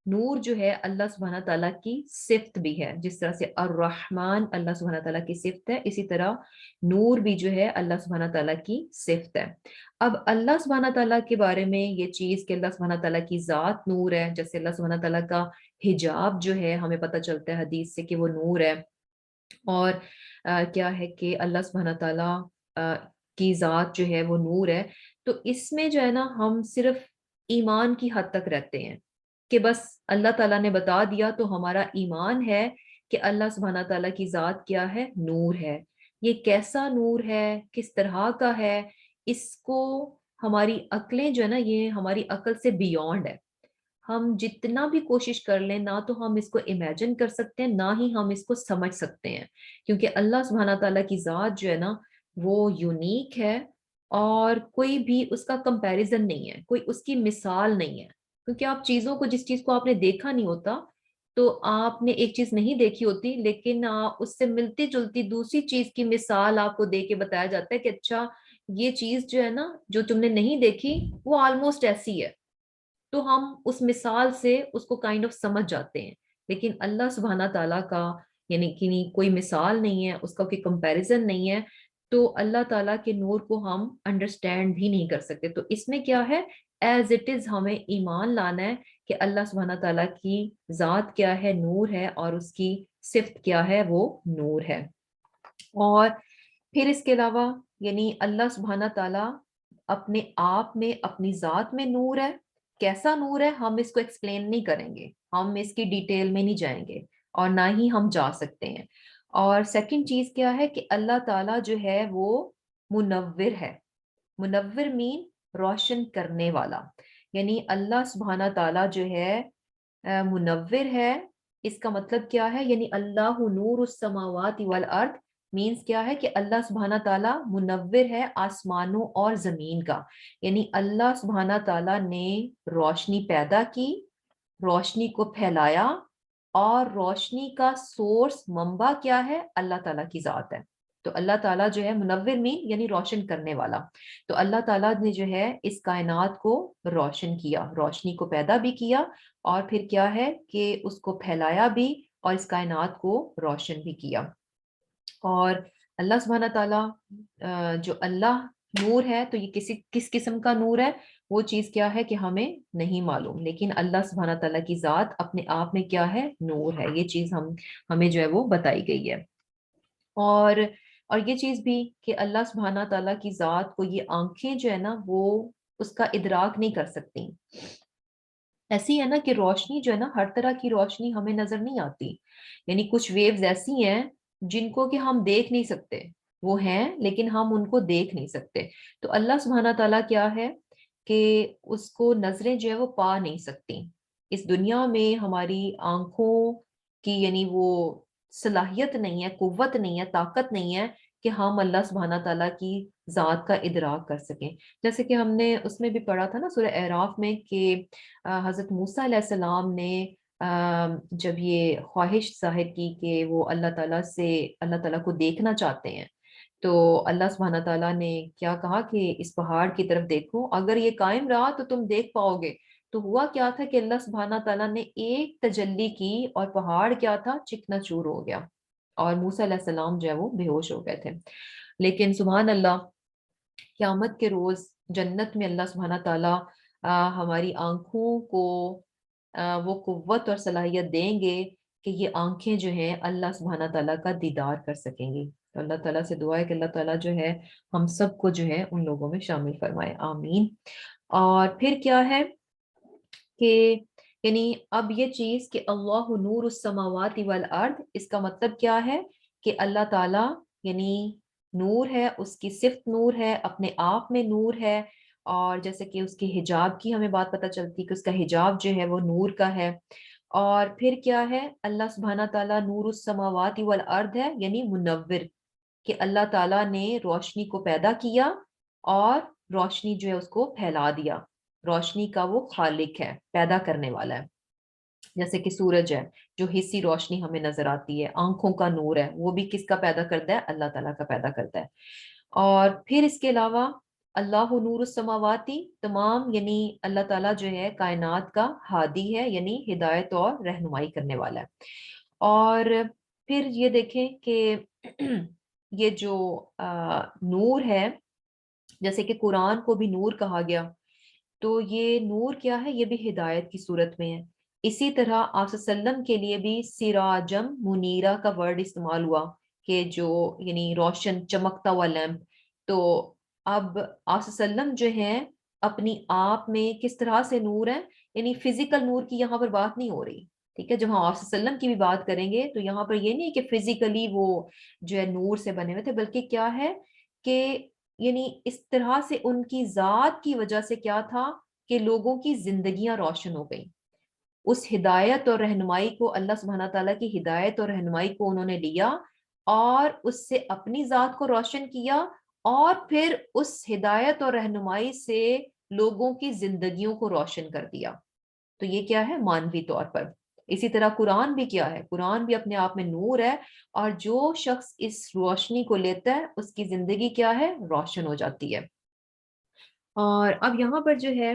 نور جو ہے اللہ سبحانہ تعالیٰ کی صفت بھی ہے. جس طرح سے الرحمن اللہ سبحانہ تعالیٰ کی صفت ہے، اسی طرح نور بھی جو ہے اللہ سبحانہ تعالیٰ کی صفت ہے. اب اللہ سبحانہ تعالیٰ کے بارے میں یہ چیز کہ اللہ سبحانہ تعالیٰ کی ذات نور ہے، جیسے اللہ سبحانہ تعالیٰ کا حجاب جو ہے ہمیں پتہ چلتا ہے حدیث سے کہ وہ نور ہے. اور کیا ہے کہ اللہ سبحانہ تعالیٰ کی ذات جو ہے وہ نور ہے. تو اس میں جو ہے نا ہم صرف ایمان کی حد تک رہتے ہیں کہ بس اللہ تعالیٰ نے بتا دیا تو ہمارا ایمان ہے کہ اللہ سبحانہ تعالیٰ کی ذات کیا ہے؟ نور ہے. یہ کیسا نور ہے، کس طرح کا ہے، اس کو ہماری عقلیں جو ہے نا یہ ہماری عقل سے بیونڈ ہے. ہم جتنا بھی کوشش کر لیں نہ تو ہم اس کو امیجن کر سکتے ہیں، نہ ہی ہم اس کو سمجھ سکتے ہیں. کیونکہ اللہ سبحانہ تعالیٰ کی ذات جو ہے نا وہ یونیک ہے، اور کوئی بھی اس کا کمپیریزن نہیں ہے، کوئی اس کی مثال نہیں ہے. کیونکہ آپ چیزوں کو، جس چیز کو آپ نے دیکھا نہیں ہوتا، تو آپ نے ایک چیز نہیں دیکھی ہوتی لیکن اس سے ملتی جلتی دوسری چیز کی مثال آپ کو دے کے بتایا جاتا ہے کہ اچھا یہ چیز جو ہے نا جو تم نے نہیں دیکھی وہ آلموسٹ ایسی ہے. تو ہم اس مثال سے اس کو کائنڈ آف سمجھ جاتے ہیں. لیکن اللہ سبحانہ تعالیٰ کا یعنی کہ کوئی مثال نہیں ہے، اس کا کوئی کمپیریزن نہیں ہے. تو اللہ تعالیٰ کے نور کو ہم انڈرسٹینڈ بھی نہیں کر سکتے. تو اس میں کیا ہے؟ ایز اٹ از ہمیں ایمان لانا ہے کہ اللہ سبحانہ تعالیٰ کی ذات کیا ہے؟ نور ہے، اور اس کی صفت کیا ہے؟ وہ نور ہے. اور پھر اس کے علاوہ یعنی اللہ سبحانہ تعالیٰ اپنے آپ میں، اپنی ذات میں نور ہے. کیسا نور ہے ہم اس کو ایکسپلین نہیں کریں گے، ہم اس کی ڈیٹیل میں نہیں جائیں گے، اور نہ ہی ہم جا سکتے ہیں. اور سیکنڈ چیز کیا ہے کہ اللہ تعالیٰ جو ہے وہ منور ہے. منور مین روشن کرنے والا. یعنی اللہ سبحانہ تعالیٰ جو ہے منور ہے. اس کا مطلب کیا ہے؟ یعنی اللہ نور السماوات والارض مینس کیا ہے کہ اللہ سبحانہ تعالیٰ منور ہے آسمانوں اور زمین کا. یعنی اللہ سبحانہ تعالیٰ نے روشنی پیدا کی، روشنی کو پھیلایا، اور روشنی کا سورس منبع کیا ہے؟ اللہ تعالیٰ کی ذات ہے. تو اللہ تعالیٰ جو ہے منور مین یعنی روشن کرنے والا. تو اللہ تعالیٰ نے جو ہے اس کائنات کو روشن کیا، روشنی کو پیدا بھی کیا، اور پھر کیا ہے کہ اس کو پھیلایا بھی، اور اس کائنات کو روشن بھی کیا. اور اللہ سبحانہ تعالیٰ جو اللہ نور ہے، تو یہ کس قسم کا نور ہے؟ وہ چیز کیا ہے کہ ہمیں نہیں معلوم. لیکن اللہ سبحانہ تعالیٰ کی ذات اپنے آپ میں کیا ہے؟ نور ہے. یہ چیز ہمیں جو ہے وہ بتائی گئی ہے. اور یہ چیز بھی کہ اللہ سبحانہ تعالیٰ کی ذات کو یہ آنکھیں جو ہے نا وہ اس کا ادراک نہیں کر سکتی. ایسی ہے نا کہ روشنی جو ہے نا ہر طرح کی روشنی ہمیں نظر نہیں آتی. یعنی کچھ ویوز ایسی ہیں جن کو کہ ہم دیکھ نہیں سکتے، وہ ہیں لیکن ہم ان کو دیکھ نہیں سکتے. تو اللہ سبحانہ تعالیٰ کیا ہے کہ اس کو نظریں جو ہے وہ پا نہیں سکتی. اس دنیا میں ہماری آنکھوں کی یعنی وہ صلاحیت نہیں ہے، قوت نہیں ہے، طاقت نہیں ہے کہ ہم اللہ سبحانہ تعالیٰ کی ذات کا ادراک کر سکیں. جیسے کہ ہم نے اس میں بھی پڑھا تھا نا سورہ اعراف میں کہ حضرت موسیٰ علیہ السلام نے جب یہ خواہش ظاہر کی کہ وہ اللہ تعالیٰ کو دیکھنا چاہتے ہیں، تو اللہ سبحانہ تعالیٰ نے کیا کہا کہ اس پہاڑ کی طرف دیکھو، اگر یہ قائم رہا تو تم دیکھ پاؤ گے. تو ہوا کیا تھا کہ اللہ سبحانہ تعالیٰ نے ایک تجلی کی اور پہاڑ کیا تھا، چکنا چور ہو گیا، اور موسیٰ علیہ السلام جو ہے وہ بے ہوش ہو گئے تھے. لیکن سبحان اللہ، قیامت کے روز جنت میں اللہ سبحانہ تعالیٰ ہماری آنکھوں کو وہ قوت اور صلاحیت دیں گے کہ یہ آنکھیں جو ہیں اللہ سبحانہ تعالیٰ کا دیدار کر سکیں گی. تو اللہ تعالیٰ سے دعا ہے کہ اللہ تعالیٰ جو ہے ہم سب کو جو ہے ان لوگوں میں شامل فرمائے، آمین. اور پھر کیا ہے کہ یعنی اب یہ چیز کہ اللہ نور السماوات والارض، اس کا مطلب کیا ہے کہ اللہ تعالیٰ یعنی نور ہے، اس کی صفت نور ہے، اپنے آپ میں نور ہے. اور جیسے کہ اس کی حجاب کی ہمیں بات پتہ چلتی ہے کہ اس کا حجاب جو ہے وہ نور کا ہے. اور پھر کیا ہے، اللہ سبحانہ تعالیٰ نور السماوات والارض ہے، یعنی منور، کہ اللہ تعالیٰ نے روشنی کو پیدا کیا اور روشنی جو ہے اس کو پھیلا دیا. روشنی کا وہ خالق ہے، پیدا کرنے والا ہے. جیسے کہ سورج ہے، جو حصی روشنی ہمیں نظر آتی ہے، آنکھوں کا نور ہے، وہ بھی کس کا پیدا کرتا ہے؟ اللہ تعالیٰ کا پیدا کرتا ہے. اور پھر اس کے علاوہ اللہ نور السماواتی، تمام یعنی اللہ تعالیٰ جو ہے کائنات کا ہادی ہے، یعنی ہدایت اور رہنمائی کرنے والا ہے. اور پھر یہ دیکھیں کہ یہ جو نور ہے، جیسے کہ قرآن کو بھی نور کہا گیا، تو یہ نور کیا ہے؟ یہ بھی ہدایت کی صورت میں ہے. اسی طرح آپ صلی اللہ علیہ وسلم کے لیے بھی سراجم منیرہ کا ورڈ استعمال ہوا کہ جو یعنی روشن چمکتا ہوا لیمپ. تو اب آپ صلی اللہ علیہ وسلم جو ہیں اپنی آپ میں کس طرح سے نور ہے، یعنی فزیکل نور کی یہاں پر بات نہیں ہو رہی. ٹھیک ہے، جب ہم آپ صلی اللہ علیہ وسلم کی بھی بات کریں گے تو یہاں پر یہ نہیں کہ فزیکلی وہ جو ہے نور سے بنے ہوئے تھے، بلکہ کیا ہے کہ یعنی اس طرح سے ان کی ذات کی وجہ سے کیا تھا کہ لوگوں کی زندگیاں روشن ہو گئیں. اس ہدایت اور رہنمائی کو، اللہ سبحانہ تعالیٰ کی ہدایت اور رہنمائی کو انہوں نے لیا اور اس سے اپنی ذات کو روشن کیا، اور پھر اس ہدایت اور رہنمائی سے لوگوں کی زندگیوں کو روشن کر دیا. تو یہ کیا ہے؟ مانوی طور پر. اسی طرح قرآن بھی کیا ہے؟ قرآن بھی اپنے آپ میں نور ہے، اور جو شخص اس روشنی کو لیتا ہے اس کی زندگی کیا ہے؟ روشن ہو جاتی ہے. اور اب یہاں پر جو ہے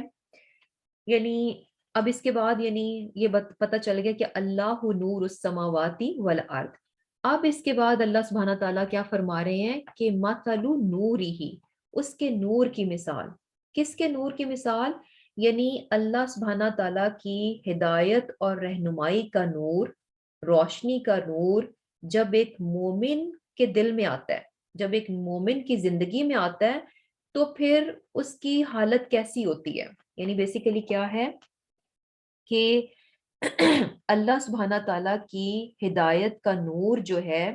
یعنی اب اس کے بعد یعنی یہ پتہ چل گیا کہ اللہ نور السماواتی والارض. اب اس کے بعد اللہ سبحانہ تعالیٰ کیا فرما رہے ہیں کہ مثل نوری ہی، اس کے نور کی مثال. کس کے نور کی مثال؟ یعنی اللہ سبحانہ تعالیٰ کی ہدایت اور رہنمائی کا نور، روشنی کا نور جب ایک مومن کے دل میں آتا ہے، جب ایک مومن کی زندگی میں آتا ہے، تو پھر اس کی حالت کیسی ہوتی ہے؟ یعنی بیسیکلی کیا ہے کہ اللہ سبحانہ تعالیٰ کی ہدایت کا نور جو ہے،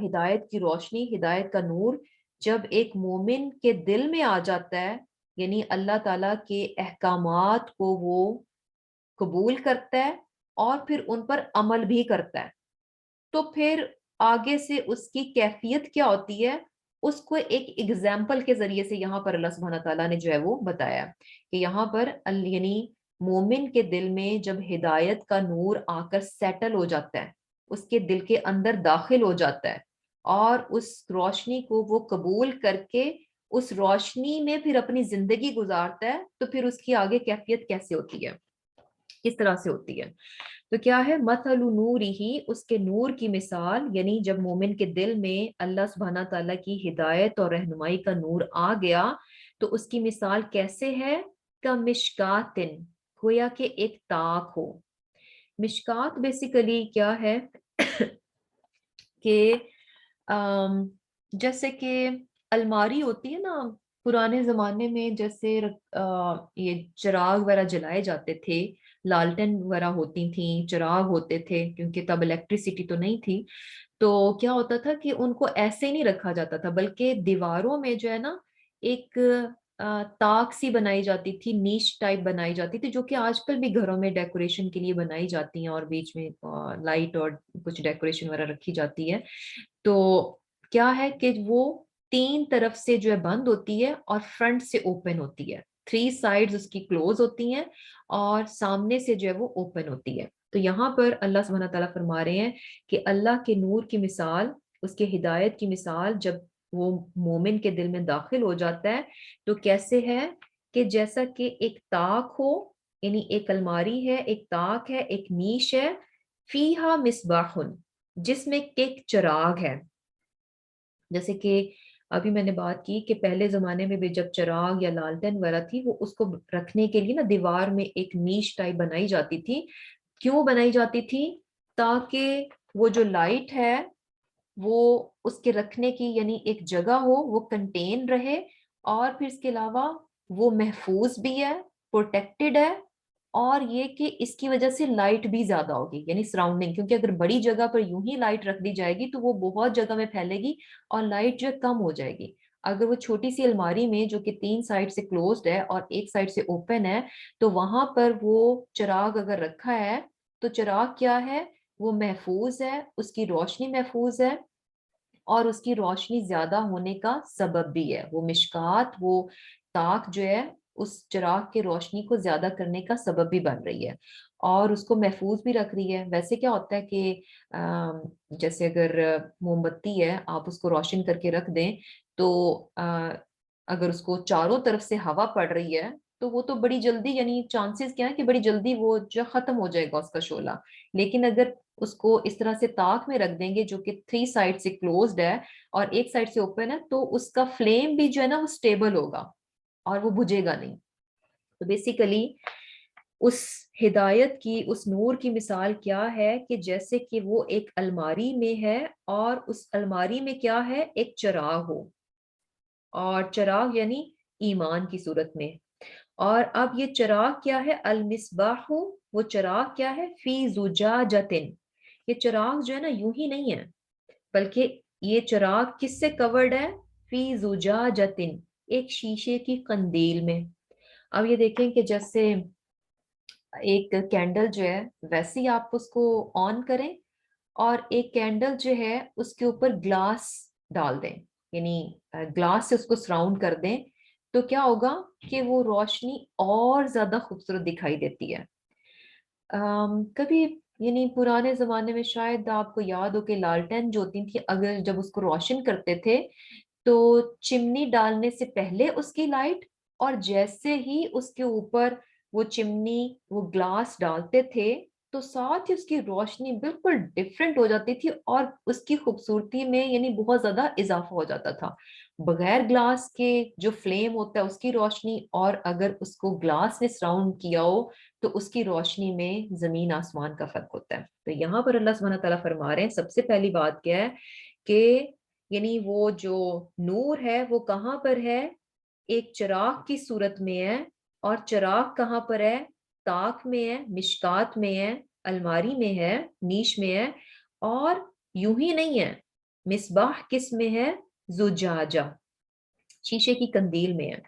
ہدایت کی روشنی، ہدایت کا نور جب ایک مومن کے دل میں آ جاتا ہے، یعنی اللہ تعالیٰ کے احکامات کو وہ قبول کرتا ہے اور پھر ان پر عمل بھی کرتا ہے، تو پھر آگے سے اس کی کیفیت کیا ہوتی ہے، اس کو ایک ایگزامپل کے ذریعے سے یہاں پر اللہ سبحانہ تعالیٰ نے جو ہے وہ بتایا کہ یہاں پر یعنی مومن کے دل میں جب ہدایت کا نور آ کر سیٹل ہو جاتا ہے، اس کے دل کے اندر داخل ہو جاتا ہے، اور اس روشنی کو وہ قبول کر کے اس روشنی میں پھر اپنی زندگی گزارتا ہے، تو پھر اس کی آگے کیفیت کیسے ہوتی ہے، کس طرح سے ہوتی ہے؟ تو کیا ہے؟ مثل نوری ہی، اس کے نور کی مثال، یعنی جب مومن کے دل میں اللہ سبحانہ تعالیٰ کی ہدایت اور رہنمائی کا نور آ گیا تو اس کی مثال کیسے ہے؟ کمشکاتن، گویا کہ ایک تاک ہو. مشکات بیسیکلی کیا ہے کہ جیسے کہ الماری ہوتی ہے نا، پرانے زمانے میں جیسے یہ چراغ وغیرہ جلائے جاتے تھے، لالٹن وغیرہ ہوتی تھیں، چراغ ہوتے تھے، کیونکہ تب الیکٹریسٹی تو نہیں تھی. تو کیا ہوتا تھا کہ ان کو ایسے نہیں رکھا جاتا تھا، بلکہ دیواروں میں جو ہے نا ایک تاک سی بنائی جاتی تھی، نیش ٹائپ بنائی جاتی تھی، جو کہ آج کل بھی گھروں میں ڈیکوریشن کے لیے بنائی جاتی ہیں، اور بیچ میں لائٹ اور کچھ ڈیکوریشن وغیرہ رکھی جاتی ہے. تو کیا ہے کہ وہ 3 طرف سے جو ہے بند ہوتی ہے اور فرنٹ سے اوپن ہوتی ہے. 3 سائڈز اس کی کلوز ہوتی ہیں اور سامنے سے جو ہے وہ اوپن ہوتی ہے. تو یہاں پر اللہ سبحانہ تعالیٰ فرما رہے ہیں کہ اللہ کے نور کی مثال، اس کے ہدایت کی مثال جب وہ مومن کے دل میں داخل ہو جاتا ہے تو کیسے ہے کہ جیسا کہ ایک طاق ہو، یعنی ایک الماری ہے، ایک طاق ہے، ایک نیش ہے، فیہا مصباح، جس میں ایک چراغ ہے. جیسے کہ ابھی میں نے بات کی کہ پہلے زمانے میں بھی جب چراغ یا لالٹین وغیرہ تھی، وہ اس کو رکھنے کے لیے نا دیوار میں ایک نیش ٹائپ بنائی جاتی تھی. کیوں بنائی جاتی تھی؟ تاکہ وہ جو لائٹ ہے وہ اس کے رکھنے کی یعنی ایک جگہ ہو، وہ کنٹین رہے، اور پھر اس کے علاوہ وہ محفوظ بھی ہے، پروٹیکٹڈ ہے، اور یہ کہ اس کی وجہ سے لائٹ بھی زیادہ ہوگی یعنی سراؤنڈنگ، کیونکہ اگر بڑی جگہ پر یوں ہی لائٹ رکھ دی جائے گی تو وہ بہت جگہ میں پھیلے گی اور لائٹ جو ہے کم ہو جائے گی. اگر وہ چھوٹی سی الماری میں جو کہ 3 سائڈ سے کلوزڈ ہے اور ایک سائڈ سے اوپن ہے، تو وہاں پر وہ چراغ اگر رکھا ہے تو چراغ کیا ہے؟ وہ محفوظ ہے، اس کی روشنی محفوظ ہے، اور اس کی روشنی زیادہ ہونے کا سبب بھی ہے. وہ مشکات، وہ طاق جو ہے اس چراغ کے روشنی کو زیادہ کرنے کا سبب بھی بن رہی ہے اور اس کو محفوظ بھی رکھ رہی ہے. ویسے کیا ہوتا ہے کہ جیسے اگر موم بتی ہے، آپ اس کو روشن کر کے رکھ دیں تو اگر اس کو چاروں طرف سے ہوا پڑ رہی ہے تو وہ تو بڑی جلدی، یعنی چانسز کیا ہے کہ بڑی جلدی وہ جو ختم ہو جائے گا اس کا شعلہ. لیکن اگر اس کو اس طرح سے طاق میں رکھ دیں گے جو کہ 3 سائڈ سے کلوزڈ ہے اور ایک سائڈ سے اوپن ہے، تو اس کا فلیم بھی جو ہے نا وہ سٹیبل ہوگا اور وہ بجھے گا نہیں. تو بیسیکلی اس ہدایت کی، اس نور کی مثال کیا ہے کہ جیسے کہ وہ ایک الماری میں ہے اور اس الماری میں کیا ہے؟ ایک چراغ ہو، اور چراغ یعنی ایمان کی صورت میں. اور اب یہ چراغ کیا ہے؟ المصباح، وہ چراغ کیا ہے؟ فی زجاجتن. یہ چراغ جو ہے نا یوں ہی نہیں ہے، بلکہ یہ چراغ کس سے کورڈ ہے؟ فی زجاجتن، ایک شیشے کی قندیل میں. اب یہ دیکھیں کہ جیسے ایک کینڈل جو ہے ویسے ہی آپ اس کو آن کریں اور ایک کینڈل جو ہے اس کے اوپر گلاس ڈال دیں، یعنی گلاس سے اس کو سراؤنڈ کر دیں، تو کیا ہوگا کہ وہ روشنی اور زیادہ خوبصورت دکھائی دیتی ہے. کبھی یعنی پرانے زمانے میں شاید آپ کو یاد ہو کہ لالٹین جو ہوتی تھی، اگر جب اس کو روشن کرتے تھے تو چمنی ڈالنے سے پہلے اس کی لائٹ، اور جیسے ہی اس کے اوپر وہ چمنی، وہ گلاس ڈالتے تھے تو ساتھ ہی اس کی روشنی بالکل ڈفرینٹ ہو جاتی تھی اور اس کی خوبصورتی میں یعنی بہت زیادہ اضافہ ہو جاتا تھا. بغیر گلاس کے جو فلیم ہوتا ہے اس کی روشنی، اور اگر اس کو گلاس نے سراؤنڈ کیا ہو تو اس کی روشنی میں زمین آسمان کا فرق ہوتا ہے. تو یہاں پر اللہ سبحانہ تعالیٰ فرما رہے ہیں سب سے پہلی بات کیا ہے کہ یعنی وہ جو نور ہے وہ کہاں پر ہے؟ ایک چراغ کی صورت میں ہے. اور چراغ کہاں پر ہے؟ طاق میں ہے، مشکات میں ہے، الماری میں ہے، نیش میں ہے. اور یوں ہی نہیں ہے، مصباح کس میں ہے؟ زجاجہ، شیشے کی قندیل میں ہے.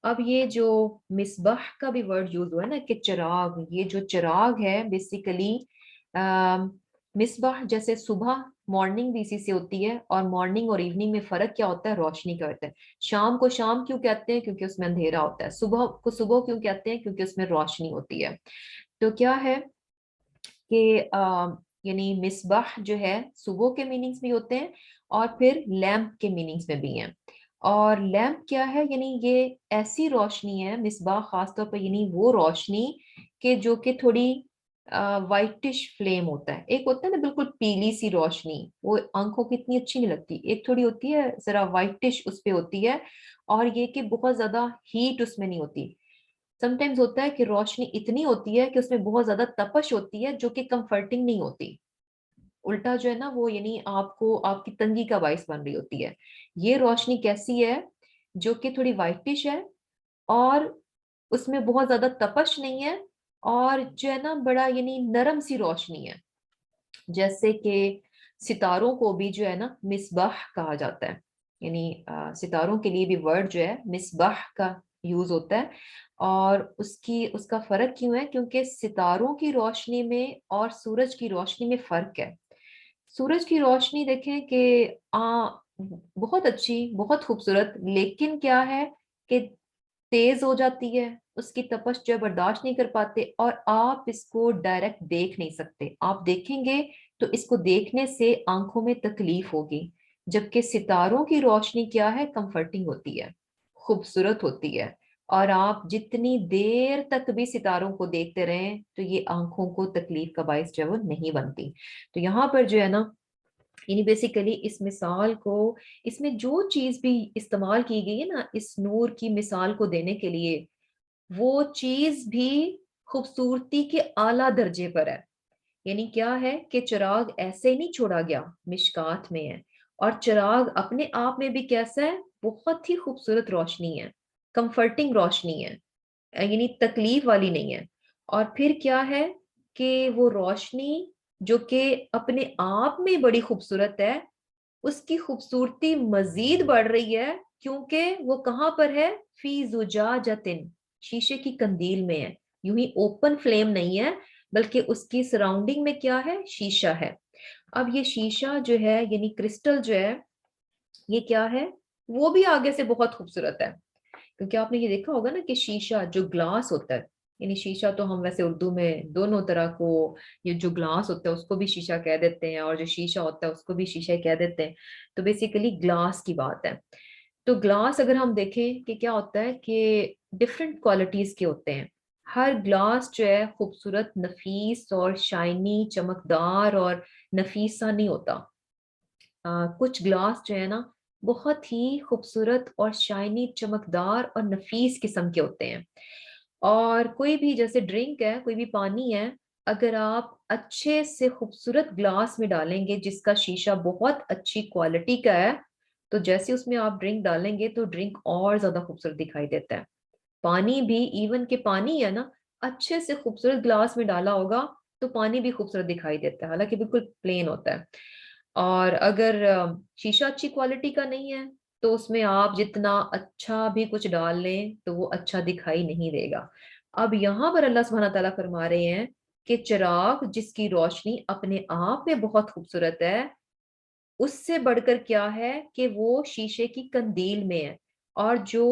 اب یہ جو مصباح کا بھی ورڈ یوز ہوا ہے نا کہ چراغ، یہ جو چراغ ہے بیسیکلی مصباح جیسے صبح، مارننگ بھی اسی سے ہوتی ہے، اور مارننگ اور ایوننگ میں فرق کیا ہوتا ہے؟ روشنی کا ہوتا ہے. شام کو شام کیوں کہتے ہیں؟ کیونکہ اس میں اندھیرا ہوتا ہے. صبح کو صبح کیوں کہتے ہیں؟ کیونکہ اس میں روشنی ہوتی ہے. تو کیا ہے کہ یعنی مصباح جو ہے صبح کے میننگز بھی ہوتے ہیں اور پھر لیمپ کے میننگز میں بھی ہیں. اور لیمپ کیا ہے؟ یعنی یہ ایسی روشنی ہے، مصباح خاص طور پر یعنی وہ روشنی کہ جو کہ تھوڑی وائٹش فلیم ہوتا ہے. ایک ہوتا ہے نا بالکل پیلی سی روشنی، وہ آنکھوں کی اتنی اچھی نہیں لگتی. ایک تھوڑی ہوتی ہے ذرا وائٹش اس پہ ہوتی ہے، اور یہ کہ بہت زیادہ ہیٹ اس میں نہیں ہوتی. سم ٹائمز ہوتا ہے کہ روشنی اتنی ہوتی ہے کہ اس میں بہت زیادہ تپش ہوتی ہے جو کہ کمفرٹنگ نہیں ہوتی. الٹا جو ہے نا وہ یعنی آپ کو آپ کی تنگی کا باعث بن رہی ہوتی ہے. یہ روشنی کیسی ہے؟ جو کہ تھوڑی وائٹش ہے اور اس میں بہت زیادہ تپش نہیں ہے، اور جو ہے نا بڑا یعنی نرم سی روشنی ہے. جیسے کہ ستاروں کو بھی جو ہے نا مصباح کہا جاتا ہے، یعنی ستاروں کے لیے بھی ورڈ جو ہے مصباح کا یوز ہوتا ہے. اور اس کا فرق کیوں ہے؟ کیونکہ ستاروں کی روشنی میں اور سورج کی روشنی میں فرق ہے. سورج کی روشنی دیکھیں کہ بہت اچھی، بہت خوبصورت، لیکن کیا ہے کہ تیز ہو جاتی ہے، اس کی تپش جو ہے برداشت نہیں کر پاتے، اور آپ اس کو ڈائریکٹ دیکھ نہیں سکتے. آپ دیکھیں گے تو اس کو دیکھنے سے آنکھوں میں تکلیف ہوگی. جبکہ ستاروں کی روشنی کیا ہے، کمفرٹنگ ہوتی ہے، خوبصورت ہوتی ہے، اور آپ جتنی دیر تک بھی ستاروں کو دیکھتے رہیں تو یہ آنکھوں کو تکلیف کا باعث جو ہے وہ نہیں بنتی. تو یہاں پر جو ہے نا، یعنی بیسیکلی اس مثال کو، اس میں جو چیز بھی استعمال کی گئی ہے نا اس نور کی مثال کو دینے کے لیے، وہ چیز بھی خوبصورتی کے اعلیٰ درجے پر ہے. یعنی کیا ہے کہ چراغ ایسے ہی نہیں چھوڑا گیا، مشکات میں ہے، اور چراغ اپنے آپ میں بھی کیسا ہے، بہت ہی خوبصورت روشنی ہے، کمفرٹنگ روشنی ہے، یعنی تکلیف والی نہیں ہے. اور پھر کیا ہے کہ وہ روشنی جو کہ اپنے آپ میں بڑی خوبصورت ہے، اس کی خوبصورتی مزید بڑھ رہی ہے، کیونکہ وہ کہاں پر ہے، فی زجاجتن، شیشے کی کندیل میں ہے. یوں ہی اوپن فلیم نہیں ہے، بلکہ اس کی سراؤنڈنگ میں کیا ہے، شیشہ ہے. اب یہ شیشہ جو ہے، یعنی کرسٹل جو ہے، یہ کیا ہے، وہ بھی آگے سے بہت خوبصورت ہے. کیونکہ آپ نے یہ دیکھا ہوگا نا کہ شیشہ جو گلاس ہوتا ہے، یعنی شیشہ تو ہم ویسے اردو میں دونوں طرح کو، یہ جو گلاس ہوتا ہے اس کو بھی شیشہ کہہ دیتے ہیں، اور جو شیشہ ہوتا ہے اس کو بھی شیشہ کہہ دیتے ہیں. تو بیسیکلی گلاس کی بات ہے. تو گلاس اگر ہم دیکھیں کہ کیا ہوتا ہے کہ ڈفرینٹ کوالٹیز کے ہوتے ہیں. ہر گلاس جو ہے خوبصورت، نفیس اور شائنی، چمکدار اور نفیسہ نہیں ہوتا. کچھ گلاس جو ہے نا بہت ہی خوبصورت اور شائنی، چمکدار اور نفیس قسم کے ہوتے ہیں. اور کوئی بھی جیسے ڈرنک ہے، کوئی بھی پانی ہے، اگر آپ اچھے سے خوبصورت گلاس میں ڈالیں گے جس کا شیشہ بہت اچھی کوالٹی کا ہے، تو جیسے اس میں آپ ڈرنک ڈالیں گے تو ڈرنک اور زیادہ خوبصورت دکھائی دیتا ہے. پانی بھی، ایون کہ پانی ہے نا، اچھے سے خوبصورت گلاس میں ڈالا ہوگا تو پانی بھی خوبصورت دکھائی دیتا ہے، حالانکہ بالکل پلین ہوتا ہے. اور اگر شیشہ اچھی کوالٹی کا نہیں ہے تو اس میں آپ جتنا اچھا بھی کچھ ڈال لیں تو وہ اچھا دکھائی نہیں دے گا. اب یہاں پر اللہ سبحانہ تعالیٰ فرما رہے ہیں کہ چراغ جس کی روشنی اپنے آپ میں بہت خوبصورت ہے، اس سے بڑھ کر کیا ہے کہ وہ شیشے کی کندیل میں ہے. اور جو،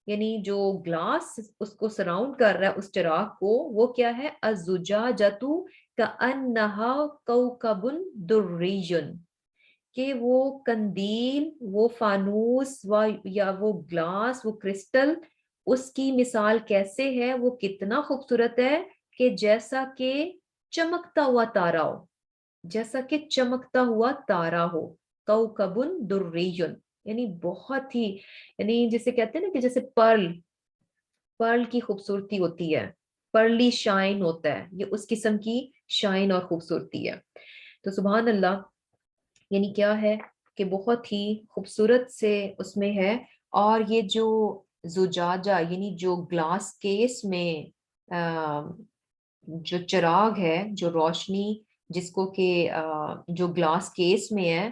یعنی جو گلاس اس کو سراؤنڈ کر رہا ہے اس چراغ کو، وہ کیا ہے، الزجاجۃ کأنہا کوکب دری، کہ وہ کندیل، وہ فانوس یا وہ گلاس، وہ کرسٹل، اس کی مثال کیسے ہے، وہ کتنا خوبصورت ہے کہ جیسا کہ چمکتا ہوا تارا ہو، جیسا کہ چمکتا ہوا تارا ہو. کوکب دری، یعنی بہت ہی، یعنی جسے کہتے ہیں نا کہ جیسے پرل، پرل کی خوبصورتی ہوتی ہے، پرلی شائن ہوتا ہے، یہ اس قسم کی شائن اور خوبصورتی ہے. تو سبحان اللہ، یعنی کیا ہے کہ بہت ہی خوبصورت سے اس میں ہے. اور یہ جو زجاجہ، یعنی جو گلاس کیس میں جو چراغ ہے، جو روشنی جس کو کہ جو گلاس کیس میں ہے،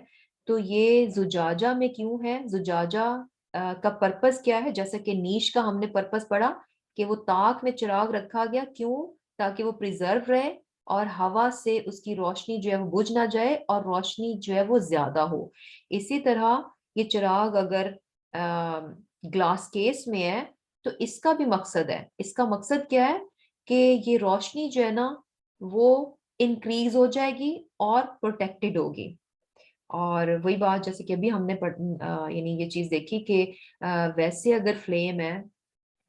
تو یہ زجاجہ میں کیوں ہے، زجاجہ کا پرپس کیا ہے، جیسا کہ نیش کا ہم نے پرپس پڑھا کہ وہ تاک میں چراغ رکھا گیا، کیوں، تاکہ وہ پریزرو رہے اور ہوا سے اس کی روشنی جو ہے وہ بجھ نہ جائے اور روشنی جو ہے وہ زیادہ ہو. اسی طرح یہ چراغ اگر گلاس کیس میں ہے تو اس کا بھی مقصد ہے. اس کا مقصد کیا ہے کہ یہ روشنی جو ہے نا وہ انکریز ہو جائے گی اور پروٹیکٹڈ ہوگی. اور وہی بات جیسے کہ ابھی ہم نے یعنی یہ چیز دیکھی کہ ویسے اگر فلیم ہے،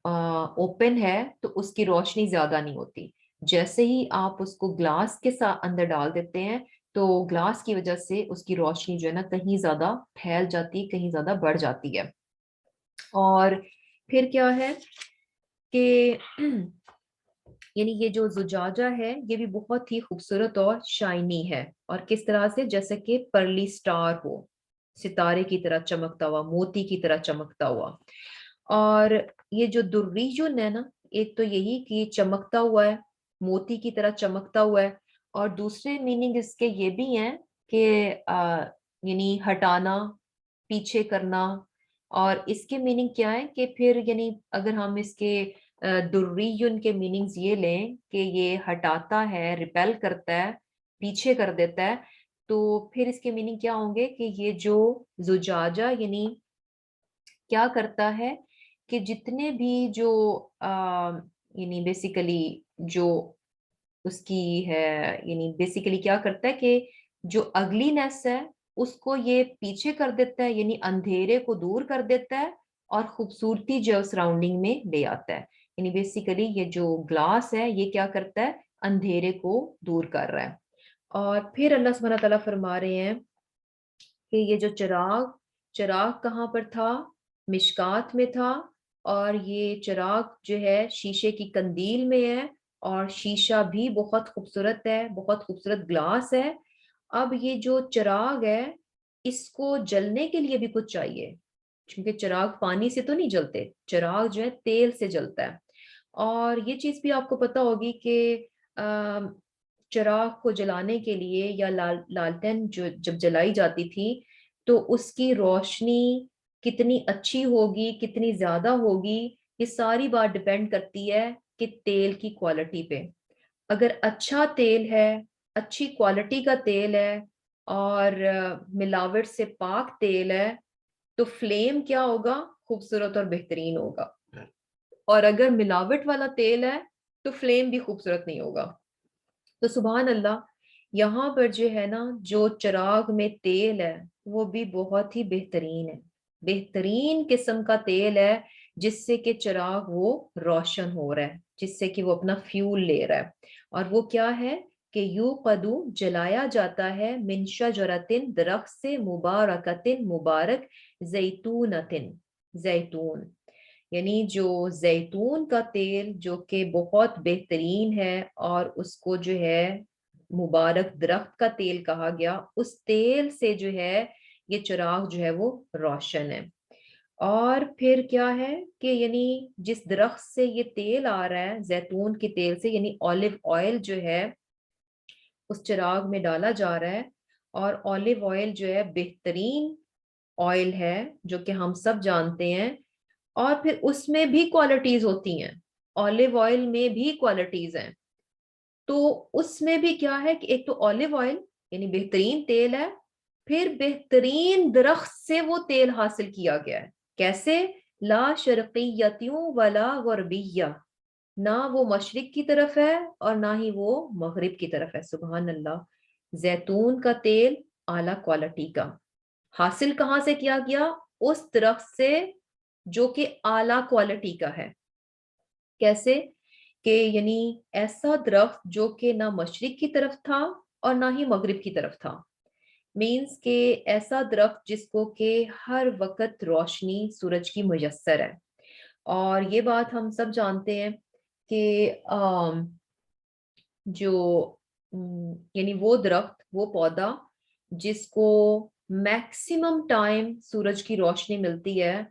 اوپن ہے، تو اس کی روشنی زیادہ نہیں ہوتی. جیسے ہی آپ اس کو گلاس کے ساتھ اندر ڈال دیتے ہیں تو گلاس کی وجہ سے اس کی روشنی جو ہے نا کہیں زیادہ پھیل جاتی، کہیں زیادہ بڑھ جاتی ہے. اور پھر کیا ہے کہ یعنی یہ جو زجاجہ ہے یہ بھی بہت ہی خوبصورت اور شائنی ہے. اور کس طرح سے، جیسے کہ پرلی سٹار ہو، ستارے کی طرح چمکتا ہوا، موتی کی طرح چمکتا ہوا. اور یہ جو دری جو ہے نا، ایک تو یہی کہ یہ چمکتا ہوا ہے، موتی کی طرح چمکتا ہوا ہے. اور دوسرے میننگ اس کے یہ بھی ہیں کہ یعنی ہٹانا، پیچھے کرنا. اور اس کے میننگ کیا ہے کہ پھر یعنی اگر ہم اس کے دریون کے میننگز یہ لیں کہ یہ ہٹاتا ہے، ریپیل کرتا ہے، پیچھے کر دیتا ہے، تو پھر اس کے میننگ کیا ہوں گے کہ یہ جو زجاجہ یعنی کیا کرتا ہے کہ جتنے بھی جو یعنی بیسیکلی جو اس کی ہے، یعنی بیسیکلی کیا کرتا ہے کہ جو اگلی نیس ہے اس کو یہ پیچھے کر دیتا ہے، یعنی اندھیرے کو دور کر دیتا ہے اور خوبصورتی جو سراؤنڈنگ میں لے آتا ہے. یعنی بیسیکلی یہ جو گلاس ہے یہ کیا کرتا ہے، اندھیرے کو دور کر رہا ہے. اور پھر اللہ سبحانہ تعالیٰ فرما رہے ہیں کہ یہ جو چراغ کہاں پر تھا، مشکات میں تھا، اور یہ چراغ جو ہے شیشے کی قندیل میں ہے، اور شیشہ بھی بہت خوبصورت ہے، بہت خوبصورت گلاس ہے. اب یہ جو چراغ ہے اس کو جلنے کے لیے بھی کچھ چاہیے، کیونکہ چراغ پانی سے تو نہیں جلتے، چراغ جو ہے تیل سے جلتا ہے. اور یہ چیز بھی آپ کو پتا ہوگی کہ چراغ کو جلانے کے لیے یا لالٹین جو جب جلائی جاتی تھی تو اس کی روشنی کتنی اچھی ہوگی، کتنی زیادہ ہوگی، یہ ساری بات ڈیپینڈ کرتی ہے کہ تیل کی کوالٹی پہ. اگر اچھا تیل ہے، اچھی کوالٹی کا تیل ہے اور ملاوٹ سے پاک تیل ہے تو فلیم کیا ہوگا، خوبصورت اور بہترین ہوگا. اور اگر ملاوٹ والا تیل ہے تو فلیم بھی خوبصورت نہیں ہوگا. تو سبحان اللہ، یہاں پر جو ہے نا جو چراغ میں تیل ہے وہ بھی بہت ہی بہترین ہے، بہترین قسم کا تیل ہے جس سے کہ چراغ وہ روشن ہو رہا ہے، جس سے کہ وہ اپنا فیول لے رہا ہے. اور وہ کیا ہے کہ یو قدو جلایا جاتا ہے من شجرتن درخت سے، مبارکتن مبارک، زیتونتن زیتون، یعنی جو زیتون کا تیل جو کہ بہت بہترین ہے اور اس کو جو ہے مبارک درخت کا تیل کہا گیا، اس تیل سے جو ہے یہ چراغ جو ہے وہ روشن ہے. اور پھر کیا ہے کہ یعنی جس درخت سے یہ تیل آ رہا ہے زیتون کے تیل سے، یعنی اولیو آئل جو ہے اس چراغ میں ڈالا جا رہا ہے. اور اولیو آئل جو ہے بہترین آئل ہے جو کہ ہم سب جانتے ہیں. اور پھر اس میں بھی کوالٹیز ہوتی ہیں، اولیو آئل میں بھی کوالٹیز ہیں. تو اس میں بھی کیا ہے کہ ایک تو اولیو آئل یعنی بہترین تیل ہے، پھر بہترین درخت سے وہ تیل حاصل کیا گیا ہے. کیسے؟ لا شرقیتیوں ولا غربیہ، نہ وہ مشرق کی طرف ہے اور نہ ہی وہ مغرب کی طرف ہے. سبحان اللہ، زیتون کا تیل اعلیٰ کوالٹی کا، حاصل کہاں سے کیا گیا؟ اس درخت سے جو کہ اعلیٰ کوالٹی کا ہے. کیسے کہ یعنی ایسا درخت جو کہ نہ مشرق کی طرف تھا اور نہ ہی مغرب کی طرف تھا. مینز کہ ایسا درخت جس کو کہ ہر وقت روشنی سورج کی میسر ہے. اور یہ بات ہم سب جانتے ہیں کہ جو یعنی وہ درخت، وہ پودا جس کو میکسیمم ٹائم سورج کی روشنی ملتی ہے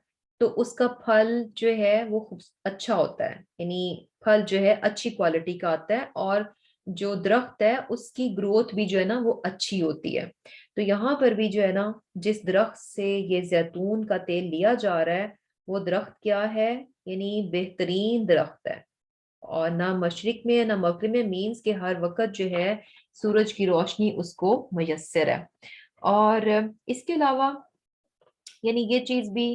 تو اس کا پھل جو ہے وہ اچھا ہوتا ہے، یعنی پھل جو ہے اچھی کوالٹی کا آتا ہے، اور جو درخت ہے اس کی گروتھ بھی جو ہے نا وہ اچھی ہوتی ہے. تو یہاں پر بھی جو ہے نا جس درخت سے یہ زیتون کا تیل لیا جا رہا ہے وہ درخت کیا ہے، یعنی بہترین درخت ہے، اور نہ مشرق میں نہ مغرب میں، مینز کہ ہر وقت جو ہے سورج کی روشنی اس کو میسر ہے. اور اس کے علاوہ یعنی یہ چیز بھی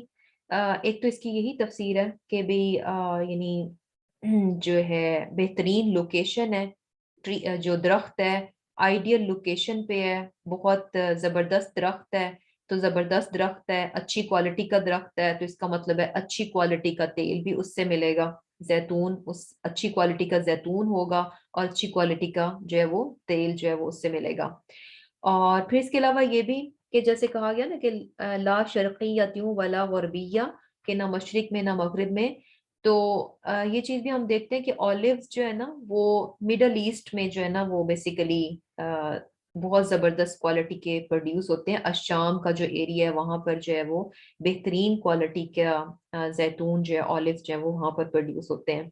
ایک تو اس کی یہی تفسیر ہے کہ بھی یعنی جو ہے بہترین لوکیشن ہے، جو درخت ہے آئیڈیل لوکیشن پہ ہے، بہت زبردست درخت ہے. تو زبردست درخت ہے، اچھی کوالٹی کا درخت ہے، تو اس کا مطلب ہے اچھی کوالٹی کا تیل بھی اس سے ملے گا. زیتون، اس اچھی کوالٹی کا زیتون ہوگا اور اچھی کوالٹی کا جو ہے وہ تیل جو ہے وہ اس سے ملے گا. اور پھر اس کے علاوہ یہ بھی کہ جیسے کہا گیا نا کہ لا شرقیتیوں ولا غربیہ، کہ نہ مشرق میں نہ مغرب میں. تو یہ چیز بھی ہم دیکھتے ہیں کہ اولیوز جو ہے نا وہ مڈل ایسٹ میں جو ہے نا وہ بیسیکلی بہت زبردست کوالٹی کے پروڈیوس ہوتے ہیں. الشام کا جو ایریا ہے وہاں پر جو ہے وہ بہترین کوالٹی کا زیتون جو ہے، اولیوز جو ہے وہ وہاں پر پروڈیوس ہوتے ہیں.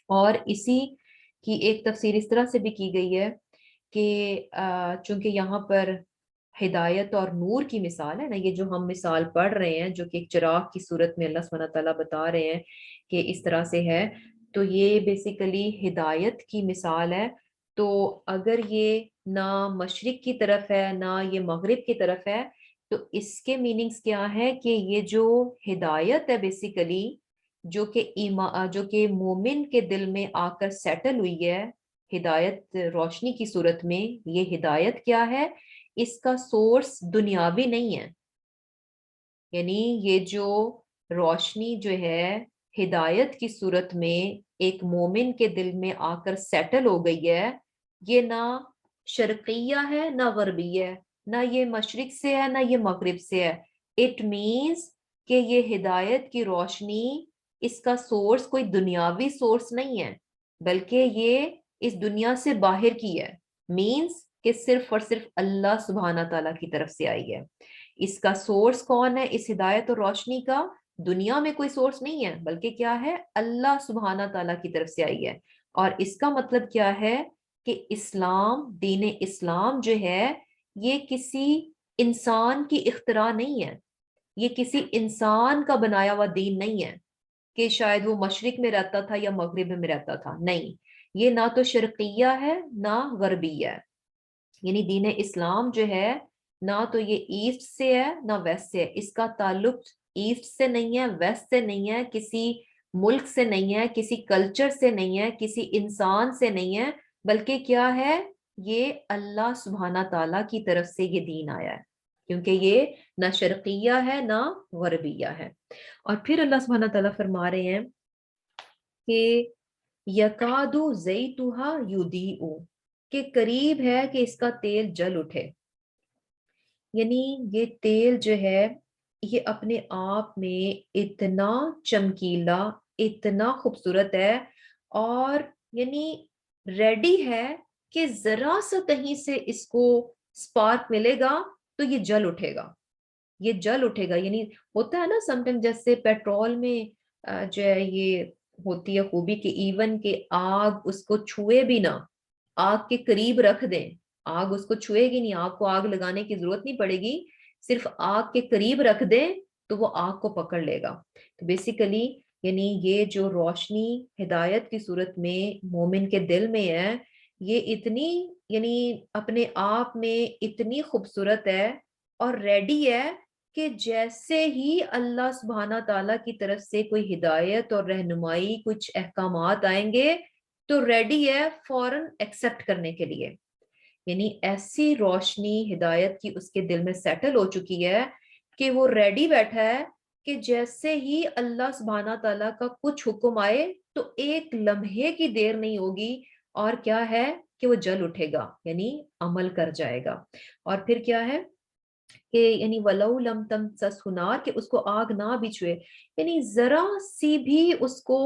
اور اسی کی ایک تفسیر اس طرح سے بھی کی گئی ہے کہ چونکہ یہاں پر ہدایت اور نور کی مثال ہے نا، یہ جو ہم مثال پڑھ رہے ہیں جو کہ ایک چراغ کی صورت میں اللہ سبحانہ تعالیٰ بتا رہے ہیں کہ اس طرح سے ہے، تو یہ بیسیکلی ہدایت کی مثال ہے. تو اگر یہ نہ مشرق کی طرف ہے، نہ یہ مغرب کی طرف ہے. تو اس کے میننگز کیا ہے کہ یہ جو ہدایت ہے بیسیکلی جو کہ مومن کے دل میں آ کر سیٹل ہوئی ہے، ہدایت روشنی کی صورت میں، یہ ہدایت کیا ہے؟ اس کا سورس دنیاوی نہیں ہے. یعنی یہ جو روشنی جو ہے ہدایت کی صورت میں ایک مومن کے دل میں آ کر سیٹل ہو گئی ہے، یہ نہ شرقیہ ہے نہ غربیہ ہے، نہ یہ مشرق سے ہے نہ یہ مغرب سے ہے. اٹ مینس کہ یہ ہدایت کی روشنی، اس کا سورس کوئی دنیاوی سورس نہیں ہے، بلکہ یہ اس دنیا سے باہر کی ہے. مینس کہ صرف اور صرف اللہ سبحانہ تعالیٰ کی طرف سے آئی ہے. اس کا سورس کون ہے اس ہدایت اور روشنی کا؟ دنیا میں کوئی سورس نہیں ہے، بلکہ کیا ہے؟ اللہ سبحانہ تعالیٰ کی طرف سے آئی ہے. اور اس کا مطلب کیا ہے کہ اسلام، دین اسلام جو ہے، یہ کسی انسان کی اختراع نہیں ہے، یہ کسی انسان کا بنایا ہوا دین نہیں ہے کہ شاید وہ مشرق میں رہتا تھا یا مغرب میں رہتا تھا. نہیں، یہ نہ تو شرقیہ ہے نہ غربیہ ہے. یعنی دین اسلام جو ہے نہ تو یہ ایسٹ سے ہے نہ ویسٹ سے ہے. اس کا تعلق ایسٹ سے نہیں ہے، ویسٹ سے نہیں ہے، کسی ملک سے نہیں ہے، کسی کلچر سے نہیں ہے، کسی انسان سے نہیں ہے، بلکہ کیا ہے؟ یہ اللہ سبحانہ تعالیٰ کی طرف سے یہ دین آیا ہے، کیونکہ یہ نہ شرقیہ ہے نہ غربیہ ہے. اور پھر اللہ سبحانہ تعالیٰ فرما رہے ہیں کہ یکادو زیتھا یضیء، کہ قریب ہے کہ اس کا تیل جل اٹھے. یعنی یہ تیل جو ہے یہ اپنے آپ میں اتنا چمکیلا، اتنا خوبصورت ہے، اور یعنی ریڈی ہے کہ ذرا سا کہیں سے اس کو سپارک ملے گا تو یہ جل اٹھے گا. یہ جل اٹھے گا. یعنی ہوتا ہے نا سم ٹائم جیسے پیٹرول میں جو ہے یہ ہوتی ہے خوبی کہ ایون کہ آگ اس کو چھوئے بھی نہ، آگ کے قریب رکھ دیں، آگ اس کو چھوئے گی نہیں، آگ کو آگ لگانے کی ضرورت نہیں پڑے گی، صرف آگ کے قریب رکھ دیں تو وہ آگ کو پکڑ لے گا. تو بیسیکلی یعنی یہ جو روشنی ہدایت کی صورت میں مومن کے دل میں ہے، یہ اتنی یعنی اپنے آپ میں اتنی خوبصورت ہے اور ریڈی ہے کہ جیسے ہی اللہ سبحانہ تعالیٰ کی طرف سے کوئی ہدایت اور رہنمائی، کچھ احکامات آئیں گے تو ریڈی ہے فوراً ایکسپٹ کرنے کے لیے. یعنی ایسی روشنی ہدایت کی اس کے دل میں سیٹل ہو چکی ہے کہ وہ ریڈی بیٹھا ہے کہ جیسے ہی اللہ سبحانہ تعالیٰ کا کچھ حکم آئے تو ایک لمحے کی دیر نہیں ہوگی، اور کیا ہے کہ وہ جل اٹھے گا، یعنی عمل کر جائے گا. اور پھر کیا ہے کہ یعنی ولو لم تمسسہ نار، کہ اس کو آگ نہ بھی چھوئے. یعنی ذرا سی بھی اس کو،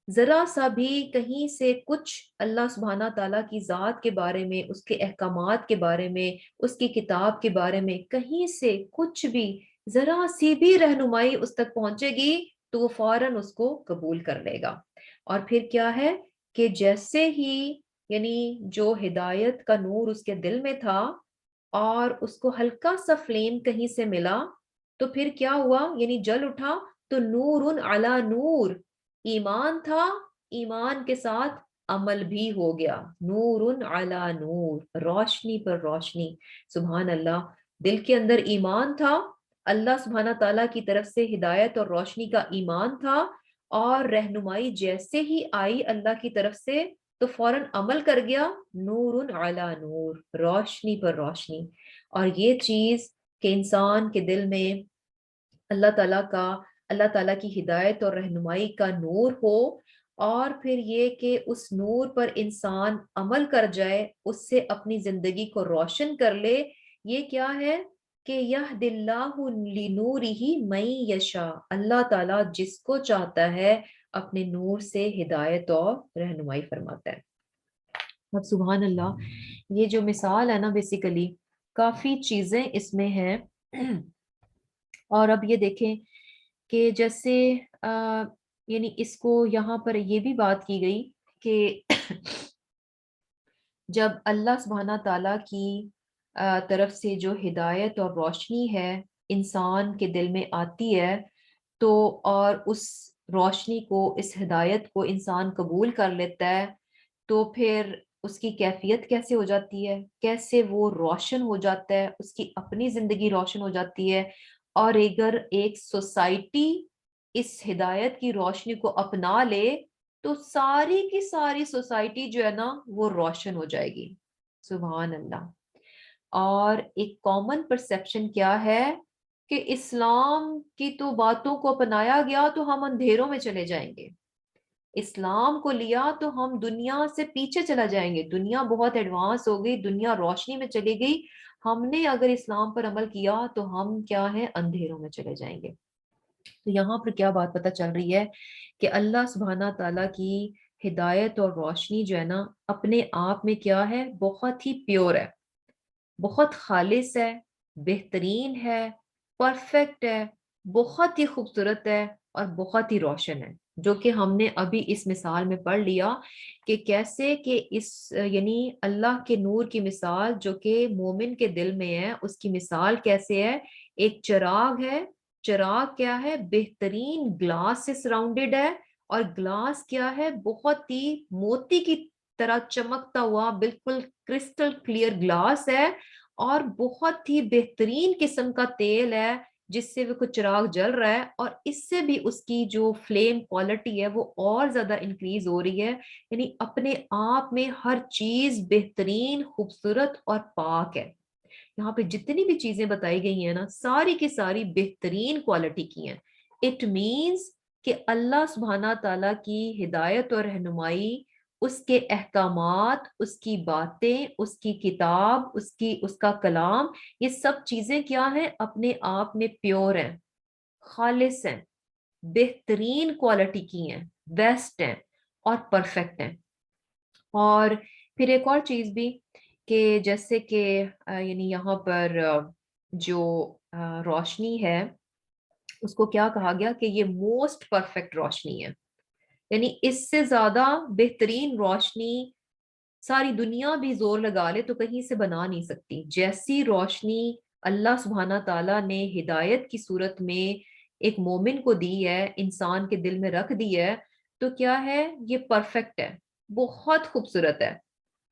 ذرا سا بھی کہیں سے کچھ اللہ سبحانہ تعالیٰ کی ذات کے بارے میں، اس کے احکامات کے بارے میں، اس کی کتاب کے بارے میں کہیں سے کچھ بھی ذرا سی بھی رہنمائی اس تک پہنچے گی تو وہ فوراً اس کو قبول کر لے گا. اور پھر کیا ہے کہ جیسے ہی یعنی جو ہدایت کا نور اس کے دل میں تھا اور اس کو ہلکا سا فلیم کہیں سے ملا تو پھر کیا ہوا؟ یعنی جل اٹھا تو نور علی نور، ایمان تھا، ایمان کے ساتھ عمل بھی ہو گیا. نور علی نور، روشنی پر روشنی. سبحان اللہ، دل کے اندر ایمان تھا، اللہ سبحانہ تعالیٰ کی طرف سے ہدایت اور روشنی کا ایمان تھا، اور رہنمائی جیسے ہی آئی اللہ کی طرف سے تو فوراً عمل کر گیا. نور علی نور، روشنی پر روشنی. اور یہ چیز کہ انسان کے دل میں اللہ تعالیٰ کی ہدایت اور رہنمائی کا نور ہو، اور پھر یہ کہ اس نور پر انسان عمل کر جائے، اس سے اپنی زندگی کو روشن کر لے. یہ کیا ہے کہ یہد اللہ لنورہ من یشاء، اللہ تعالیٰ جس کو چاہتا ہے اپنے نور سے ہدایت اور رہنمائی فرماتا ہے. اب سبحان اللہ، یہ جو مثال ہے نا بیسیکلی کافی چیزیں اس میں ہیں. اور اب یہ دیکھیں کہ جیسے یعنی اس کو یہاں پر یہ بھی بات کی گئی کہ جب اللہ سبحانہ تعالیٰ کی طرف سے جو ہدایت اور روشنی ہے انسان کے دل میں آتی ہے تو، اور اس روشنی کو، اس ہدایت کو انسان قبول کر لیتا ہے، تو پھر اس کی کیفیت کیسے ہو جاتی ہے، کیسے وہ روشن ہو جاتا ہے، اس کی اپنی زندگی روشن ہو جاتی ہے، اور اگر ایک سوسائٹی اس ہدایت کی روشنی کو اپنا لے تو ساری کی ساری سوسائٹی جو ہے نا وہ روشن ہو جائے گی. سبحان اللہ. اور ایک کامن پرسیپشن کیا ہے کہ اسلام کی تو باتوں کو اپنایا گیا تو ہم اندھیروں میں چلے جائیں گے، اسلام کو لیا تو ہم دنیا سے پیچھے چلا جائیں گے، دنیا بہت ایڈوانس ہو گئی، دنیا روشنی میں چلی گئی، ہم نے اگر اسلام پر عمل کیا تو ہم کیا ہے، اندھیروں میں چلے جائیں گے. تو یہاں پر کیا بات پتہ چل رہی ہے کہ اللہ سبحانہ تعالیٰ کی ہدایت اور روشنی جو ہے نا اپنے آپ میں کیا ہے، بہت ہی پیور ہے، بہت خالص ہے، بہترین ہے، پرفیکٹ ہے، بہت ہی خوبصورت ہے اور بہت ہی روشن ہے، جو کہ ہم نے ابھی اس مثال میں پڑھ لیا کہ کیسے کہ اس یعنی اللہ کے نور کی مثال جو کہ مومن کے دل میں ہے، اس کی مثال کیسے ہے، ایک چراغ ہے. چراغ کیا ہے، بہترین گلاس سے سراؤنڈڈ ہے، اور گلاس کیا ہے، بہت ہی موتی کی طرح چمکتا ہوا بالکل کرسٹل کلیئر گلاس ہے، اور بہت ہی بہترین قسم کا تیل ہے جس سے وہ کچھ چراغ جل رہا ہے، اور اس سے بھی اس کی جو فلیم کوالٹی ہے وہ اور زیادہ انکریز ہو رہی ہے. یعنی اپنے آپ میں ہر چیز بہترین، خوبصورت اور پاک ہے. یہاں پہ جتنی بھی چیزیں بتائی گئی ہیں نا ساری کی ساری بہترین کوالٹی کی ہیں. اٹ مینس کہ اللہ سبحانہ تعالیٰ کی ہدایت اور رہنمائی، اس کے احکامات، اس کی باتیں، اس کی کتاب، اس کا کلام، یہ سب چیزیں کیا ہیں، اپنے آپ میں پیور ہیں، خالص ہیں، بہترین کوالٹی کی ہیں، بیسٹ ہیں اور پرفیکٹ ہیں. اور پھر ایک اور چیز بھی کہ جیسے کہ یعنی یہاں پر جو روشنی ہے اس کو کیا کہا گیا کہ یہ موسٹ پرفیکٹ روشنی ہے. یعنی اس سے زیادہ بہترین روشنی ساری دنیا بھی زور لگا لے تو کہیں سے بنا نہیں سکتی. جیسی روشنی اللہ سبحانہ تعالیٰ نے ہدایت کی صورت میں ایک مومن کو دی ہے، انسان کے دل میں رکھ دی ہے، تو کیا ہے، یہ پرفیکٹ ہے، بہت خوبصورت ہے.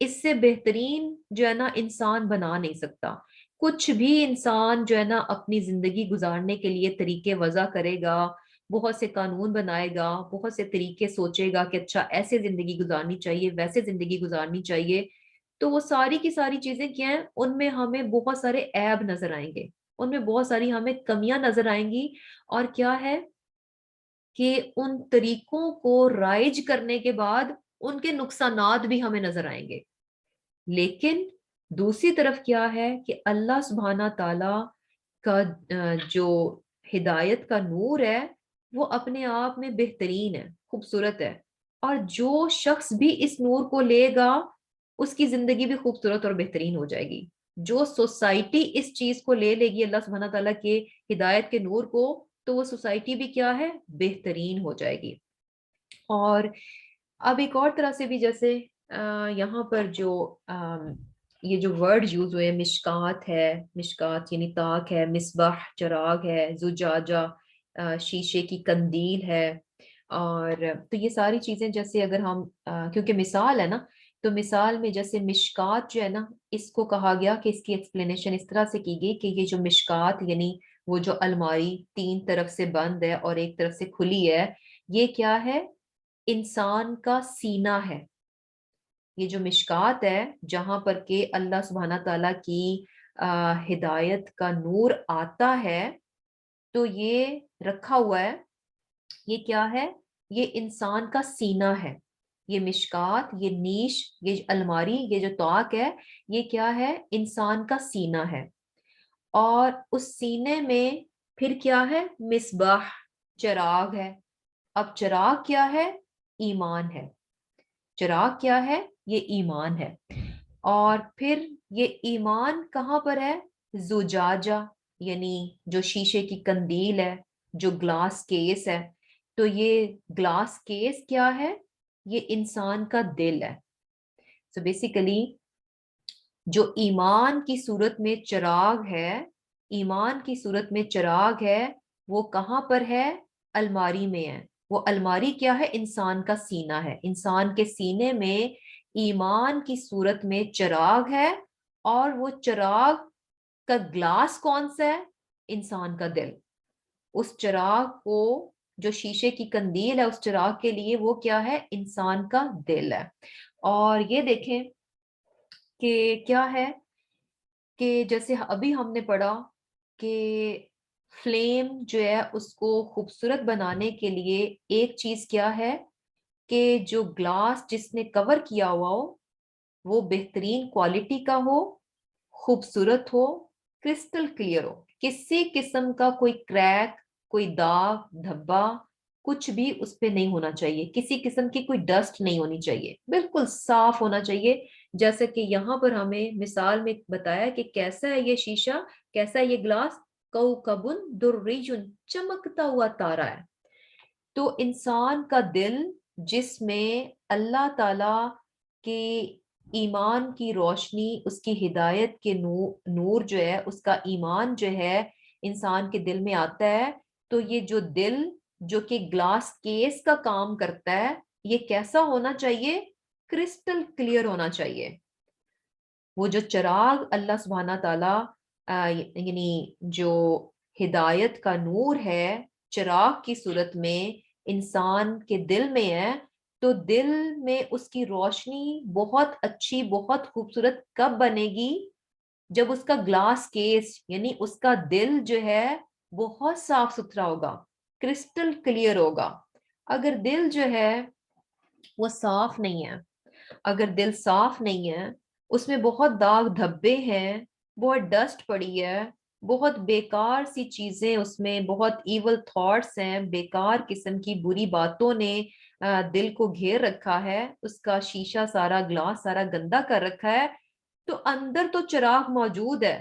اس سے بہترین جو ہے نا انسان بنا نہیں سکتا. کچھ بھی انسان جو ہے نا اپنی زندگی گزارنے کے لیے طریقے وضع کرے گا، بہت سے قانون بنائے گا، بہت سے طریقے سوچے گا کہ اچھا ایسے زندگی گزارنی چاہیے، ویسے زندگی گزارنی چاہیے، تو وہ ساری کی ساری چیزیں کیا ہیں، ان میں ہمیں بہت سارے عیب نظر آئیں گے، ان میں بہت ساری ہمیں کمیاں نظر آئیں گی. اور کیا ہے کہ ان طریقوں کو رائج کرنے کے بعد ان کے نقصانات بھی ہمیں نظر آئیں گے. لیکن دوسری طرف کیا ہے کہ اللہ سبحانہ تعالی کا جو ہدایت کا نور ہے وہ اپنے آپ میں بہترین ہے، خوبصورت ہے، اور جو شخص بھی اس نور کو لے گا اس کی زندگی بھی خوبصورت اور بہترین ہو جائے گی. جو سوسائٹی اس چیز کو لے لے گی اللہ سبحانہ تعالیٰ کے ہدایت کے نور کو، تو وہ سوسائٹی بھی کیا ہے، بہترین ہو جائے گی. اور اب ایک اور طرح سے بھی جیسے یہاں پر جو یہ جو ورڈ یوز ہوئے، مشکات ہے، مشکات یعنی تاک ہے، مصباح چراغ ہے، زجاجہ شیشے کی قندیل ہے. اور تو یہ ساری چیزیں جیسے اگر ہم کیونکہ مثال ہے نا، تو مثال میں جیسے مشکات جو ہے نا، اس کو کہا گیا کہ اس کی ایکسپلینیشن اس طرح سے کی گئی کہ یہ جو مشکات یعنی وہ جو الماری 3 طرف سے بند ہے اور ایک طرف سے کھلی ہے، یہ کیا ہے، انسان کا سینہ ہے. یہ جو مشکات ہے جہاں پر کہ اللہ سبحانہ تعالیٰ کی ہدایت کا نور آتا ہے، تو یہ رکھا ہوا ہے، یہ کیا ہے، یہ انسان کا سینہ ہے. یہ مشکات، یہ نیش، یہ الماری، یہ جو طاق ہے، یہ کیا ہے، انسان کا سینہ ہے. اور اس سینے میں پھر کیا ہے، مصباح چراغ ہے. اب چراغ کیا ہے، ایمان ہے. چراغ کیا ہے، یہ ایمان ہے. اور پھر یہ ایمان کہاں پر ہے، زجاجہ یعنی جو شیشے کی قندیل ہے، جو گلاس کیس ہے. تو یہ گلاس کیس کیا ہے، یہ انسان کا دل ہے. سو بیسیکلی جو ایمان کی صورت میں چراغ ہے، ایمان کی صورت میں چراغ ہے، وہ کہاں پر ہے، الماری میں ہے. وہ الماری کیا ہے، انسان کا سینہ ہے. انسان کے سینے میں ایمان کی صورت میں چراغ ہے، اور وہ چراغ کا گلاس کون سا ہے؟ انسان کا دل۔ اس چراغ کو، جو شیشے کی قندیل ہے اس چراغ کے لیے، وہ کیا ہے؟ انسان کا دل ہے۔ اور یہ دیکھیں کہ کیا ہے کہ جیسے ابھی ہم نے پڑھا کہ فلیم جو ہے اس کو خوبصورت بنانے کے لیے ایک چیز کیا ہے کہ جو گلاس جس نے کور کیا ہوا ہو وہ بہترین کوالٹی کا ہو، خوبصورت ہو، کرسٹل کلیئر ہو، کسی قسم کا کوئی کریک، کوئی داغ دھبا کچھ بھی اس پہ نہیں ہونا چاہیے، کسی قسم کی کوئی ڈسٹ نہیں ہونی چاہیے، بالکل صاف ہونا چاہیے۔ جیسے کہ یہاں پر ہمیں مثال میں بتایا کہ کیسا ہے یہ شیشہ، کیسا ہے یہ گلاس، کوکبن دریجن، چمکتا ہوا تارا ہے۔ تو انسان کا دل جس میں اللہ تعالی کی ایمان کی روشنی، اس کی ہدایت کے نور جو ہے، اس کا ایمان جو ہے انسان کے دل میں آتا ہے، تو یہ جو دل جو کہ گلاس کیس کا کام کرتا ہے، یہ کیسا ہونا چاہیے؟ کرسٹل کلیئر ہونا چاہیے۔ وہ جو چراغ اللہ سبحانہ تعالی یعنی جو ہدایت کا نور ہے چراغ کی صورت میں انسان کے دل میں ہے، تو دل میں اس کی روشنی بہت اچھی، بہت خوبصورت کب بنے گی؟ جب اس کا گلاس کیس یعنی اس کا دل جو ہے بہت صاف ستھرا ہوگا، کرسٹل کلیئر ہوگا۔ اگر دل جو ہے وہ صاف نہیں ہے، اگر دل صاف نہیں ہے، اس میں بہت داغ دھبے ہیں، بہت ڈسٹ پڑی ہے، بہت بیکار سی چیزیں اس میں، بہت ایول تھاٹس ہیں، بیکار قسم کی بری باتوں نے دل کو گھیر رکھا ہے، اس کا شیشہ سارا، گلاس سارا گندا کر رکھا ہے، تو اندر تو چراغ موجود ہے،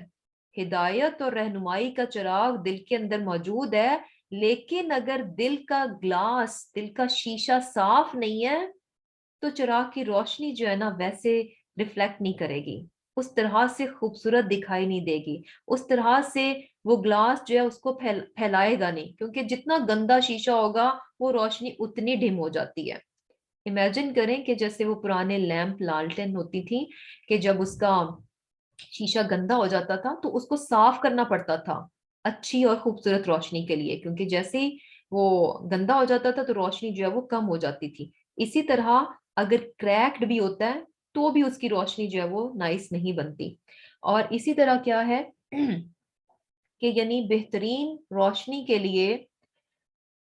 ہدایت اور رہنمائی کا چراغ دل کے اندر موجود ہے، لیکن اگر دل کا گلاس، دل کا شیشہ صاف نہیں ہے تو چراغ کی روشنی جو ہے نا ویسے ریفلیکٹ نہیں کرے گی، اس طرح سے خوبصورت دکھائی نہیں دے گی، اس طرح سے وہ گلاس جو ہے اس کو پھیلائے گا نہیں، کیونکہ جتنا گندا شیشہ ہوگا وہ روشنی اتنی ڈھم ہو جاتی ہے۔ امیجن کریں کہ جیسے وہ پرانے لیمپ لالٹین ہوتی تھی کہ جب اس کا شیشہ گندا ہو جاتا تھا تو اس کو صاف کرنا پڑتا تھا اچھی اور خوبصورت روشنی کے لیے، کیونکہ جیسے ہی وہ گندا ہو جاتا تھا تو روشنی جو ہے وہ کم ہو جاتی تھی۔ اسی طرح اگر کریکڈ بھی ہوتا ہے تو بھی اس کی روشنی جو ہے وہ نائس نہیں بنتی۔ اور اسی طرح کیا ہے کہ یعنی بہترین روشنی کے لیے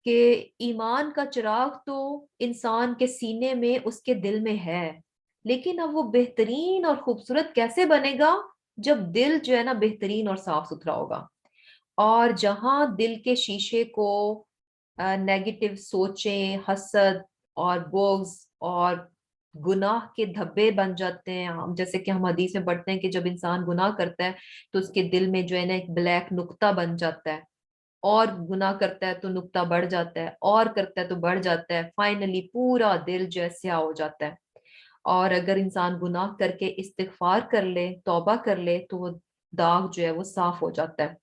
کہ ایمان کا چراغ تو انسان کے سینے میں، اس کے دل میں ہے، لیکن اب وہ بہترین اور خوبصورت کیسے بنے گا؟ جب دل جو ہے نا بہترین اور صاف ستھرا ہوگا۔ اور جہاں دل کے شیشے کو نیگیٹو سوچیں، حسد اور بغض اور گناہ کے دھبے بن جاتے ہیں، جیسے کہ ہم حدیث میں پڑھتے ہیں کہ جب انسان گناہ کرتا ہے تو اس کے دل میں جو ہے نا ایک بلیک نقطہ بن جاتا ہے، اور گناہ کرتا ہے تو نقطہ بڑھ جاتا ہے، اور کرتا ہے تو بڑھ جاتا ہے، فائنلی پورا دل جو ہے سیاہ ہو جاتا ہے۔ اور اگر انسان گناہ کر کے استغفار کر لے، توبہ کر لے، تو وہ داغ جو ہے وہ صاف ہو جاتا ہے۔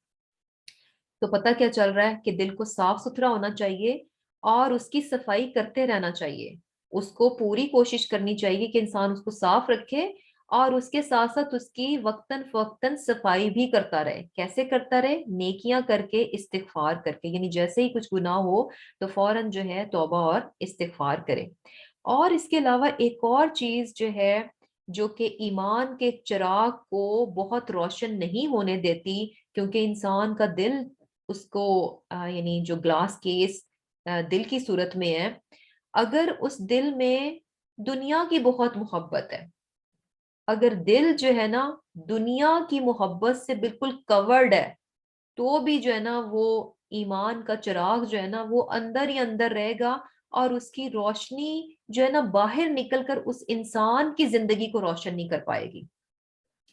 تو پتہ کیا چل رہا ہے کہ دل کو صاف ستھرا ہونا چاہیے اور اس کی صفائی کرتے رہنا چاہیے، اس کو پوری کوشش کرنی چاہیے کہ انسان اس کو صاف رکھے، اور اس کے ساتھ ساتھ اس کی وقتاً فوقتاً صفائی بھی کرتا رہے۔ کیسے کرتا رہے؟ نیکیاں کر کے، استغفار کر کے، یعنی جیسے ہی کچھ گناہ ہو تو فوراً جو ہے توبہ اور استغفار کرے۔ اور اس کے علاوہ ایک اور چیز جو ہے جو کہ ایمان کے چراغ کو بہت روشن نہیں ہونے دیتی، کیونکہ انسان کا دل اس کو یعنی جو گلاس کیس دل کی صورت میں ہے، اگر اس دل میں دنیا کی بہت محبت ہے، اگر دل جو ہے نا دنیا کی محبت سے بالکل کورڈ ہے، تو بھی جو ہے نا وہ ایمان کا چراغ جو ہے نا وہ اندر ہی اندر رہے گا، اور اس کی روشنی جو ہے نا باہر نکل کر اس انسان کی زندگی کو روشن نہیں کر پائے گی،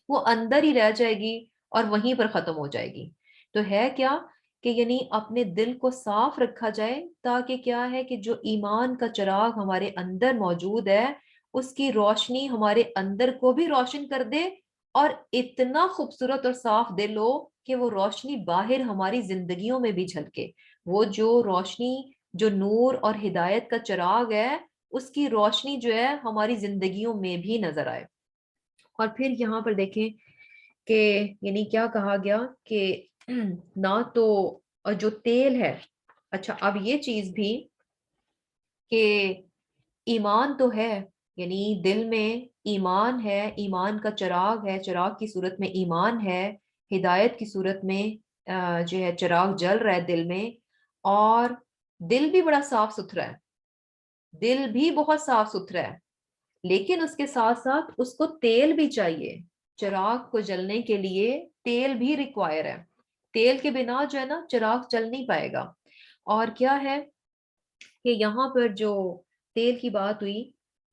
وہ اندر ہی رہ جائے گی اور وہیں پر ختم ہو جائے گی۔ تو ہے کیا کہ یعنی اپنے دل کو صاف رکھا جائے، تاکہ کیا ہے کہ جو ایمان کا چراغ ہمارے اندر موجود ہے اس کی روشنی ہمارے اندر کو بھی روشن کر دے، اور اتنا خوبصورت اور صاف دل ہو کہ وہ روشنی باہر ہماری زندگیوں میں بھی جھلکے۔ وہ جو روشنی، جو نور اور ہدایت کا چراغ ہے، اس کی روشنی جو ہے ہماری زندگیوں میں بھی نظر آئے. اور پھر یہاں پر دیکھیں کہ یعنی کیا کہا گیا کہ نہ تو جو تیل ہے، اچھا اب یہ چیز بھی کہ ایمان تو ہے، یعنی دل میں ایمان ہے، ایمان کا چراغ ہے، چراغ کی صورت میں ایمان ہے، ہدایت کی صورت میں جو ہے چراغ جل رہا ہے دل میں، اور دل بھی بڑا صاف ستھرا ہے، دل بھی بہت صاف ستھرا ہے، لیکن اس کے ساتھ ساتھ اس کو تیل بھی چاہیے. چراغ کو جلنے کے لیے تیل بھی ریکوائر ہے، تیل کے بنا جو ہے نا چراغ چل نہیں پائے گا. اور کیا ہے کہ یہاں پر جو تیل کی بات ہوئی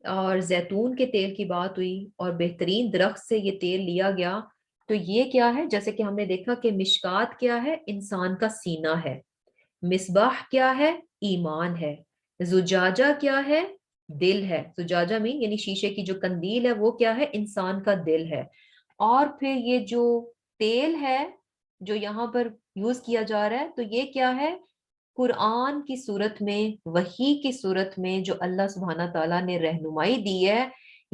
اور زیتون کے تیل کی بات ہوئی اور بہترین درخت سے یہ تیل لیا گیا، تو یہ کیا ہے؟ جیسے کہ ہم نے دیکھا کہ مشکات کیا ہے؟ انسان کا سینہ ہے. مصباح کیا ہے؟ ایمان ہے. زجاجہ کیا ہے؟ دل ہے. زجاجہ میں یعنی شیشے کی جو قندیل ہے وہ کیا ہے؟ انسان کا دل ہے. اور پھر یہ جو تیل ہے جو یہاں پر یوز کیا جا رہا ہے، تو یہ کیا ہے؟ قرآن کی صورت میں، وحی کی صورت میں جو اللہ سبحانہ تعالیٰ نے رہنمائی دی ہے،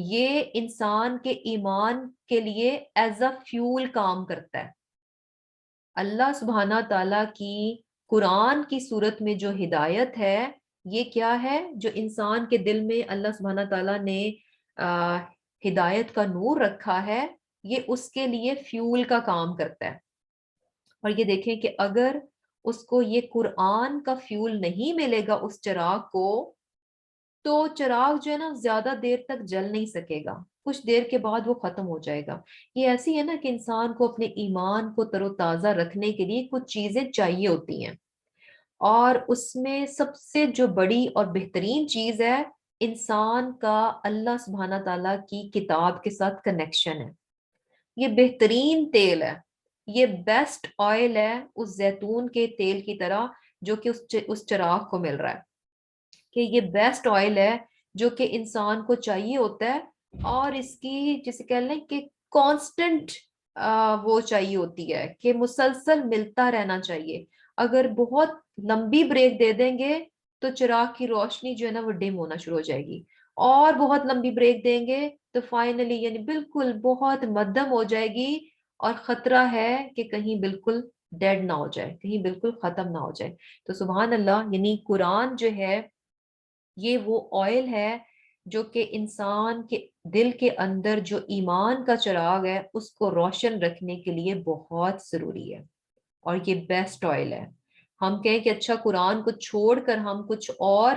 یہ انسان کے ایمان کے لیے ایز اے فیول کام کرتا ہے. اللہ سبحانہ تعالیٰ کی قرآن کی صورت میں جو ہدایت ہے، یہ کیا ہے؟ جو انسان کے دل میں اللہ سبحانہ تعالیٰ نے ہدایت کا نور رکھا ہے، یہ اس کے لیے فیول کا کام کرتا ہے. اور یہ دیکھیں کہ اگر اس کو یہ قرآن کا فیول نہیں ملے گا اس چراغ کو، تو چراغ جو ہے نا زیادہ دیر تک جل نہیں سکے گا، کچھ دیر کے بعد وہ ختم ہو جائے گا. یہ ایسی ہے نا کہ انسان کو اپنے ایمان کو تر و تازہ رکھنے کے لیے کچھ چیزیں چاہیے ہوتی ہیں، اور اس میں سب سے جو بڑی اور بہترین چیز ہے انسان کا اللہ سبحانہ تعالیٰ کی کتاب کے ساتھ کنیکشن ہے. یہ بہترین تیل ہے، یہ بیسٹ آئل ہے اس زیتون کے تیل کی طرح جو کہ اس چراغ کو مل رہا ہے، کہ یہ بیسٹ آئل ہے جو کہ انسان کو چاہیے ہوتا ہے. اور اس کی جسے کہہ لیں کہ کانسٹنٹ وہ چاہیے ہوتی ہے کہ مسلسل ملتا رہنا چاہیے. اگر بہت لمبی بریک دے دیں گے تو چراغ کی روشنی جو ہے نا وہ ڈم ہونا شروع ہو جائے گی، اور بہت لمبی بریک دیں گے تو فائنلی یعنی بالکل بہت مدھم ہو جائے گی، اور خطرہ ہے کہ کہیں بالکل ڈیڈ نہ ہو جائے، کہیں بالکل ختم نہ ہو جائے. تو سبحان اللہ، یعنی قرآن جو ہے یہ وہ آئل ہے جو کہ انسان کے دل کے اندر جو ایمان کا چراغ ہے اس کو روشن رکھنے کے لیے بہت ضروری ہے، اور یہ بیسٹ آئل ہے. ہم کہیں کہ اچھا قرآن کو چھوڑ کر ہم کچھ اور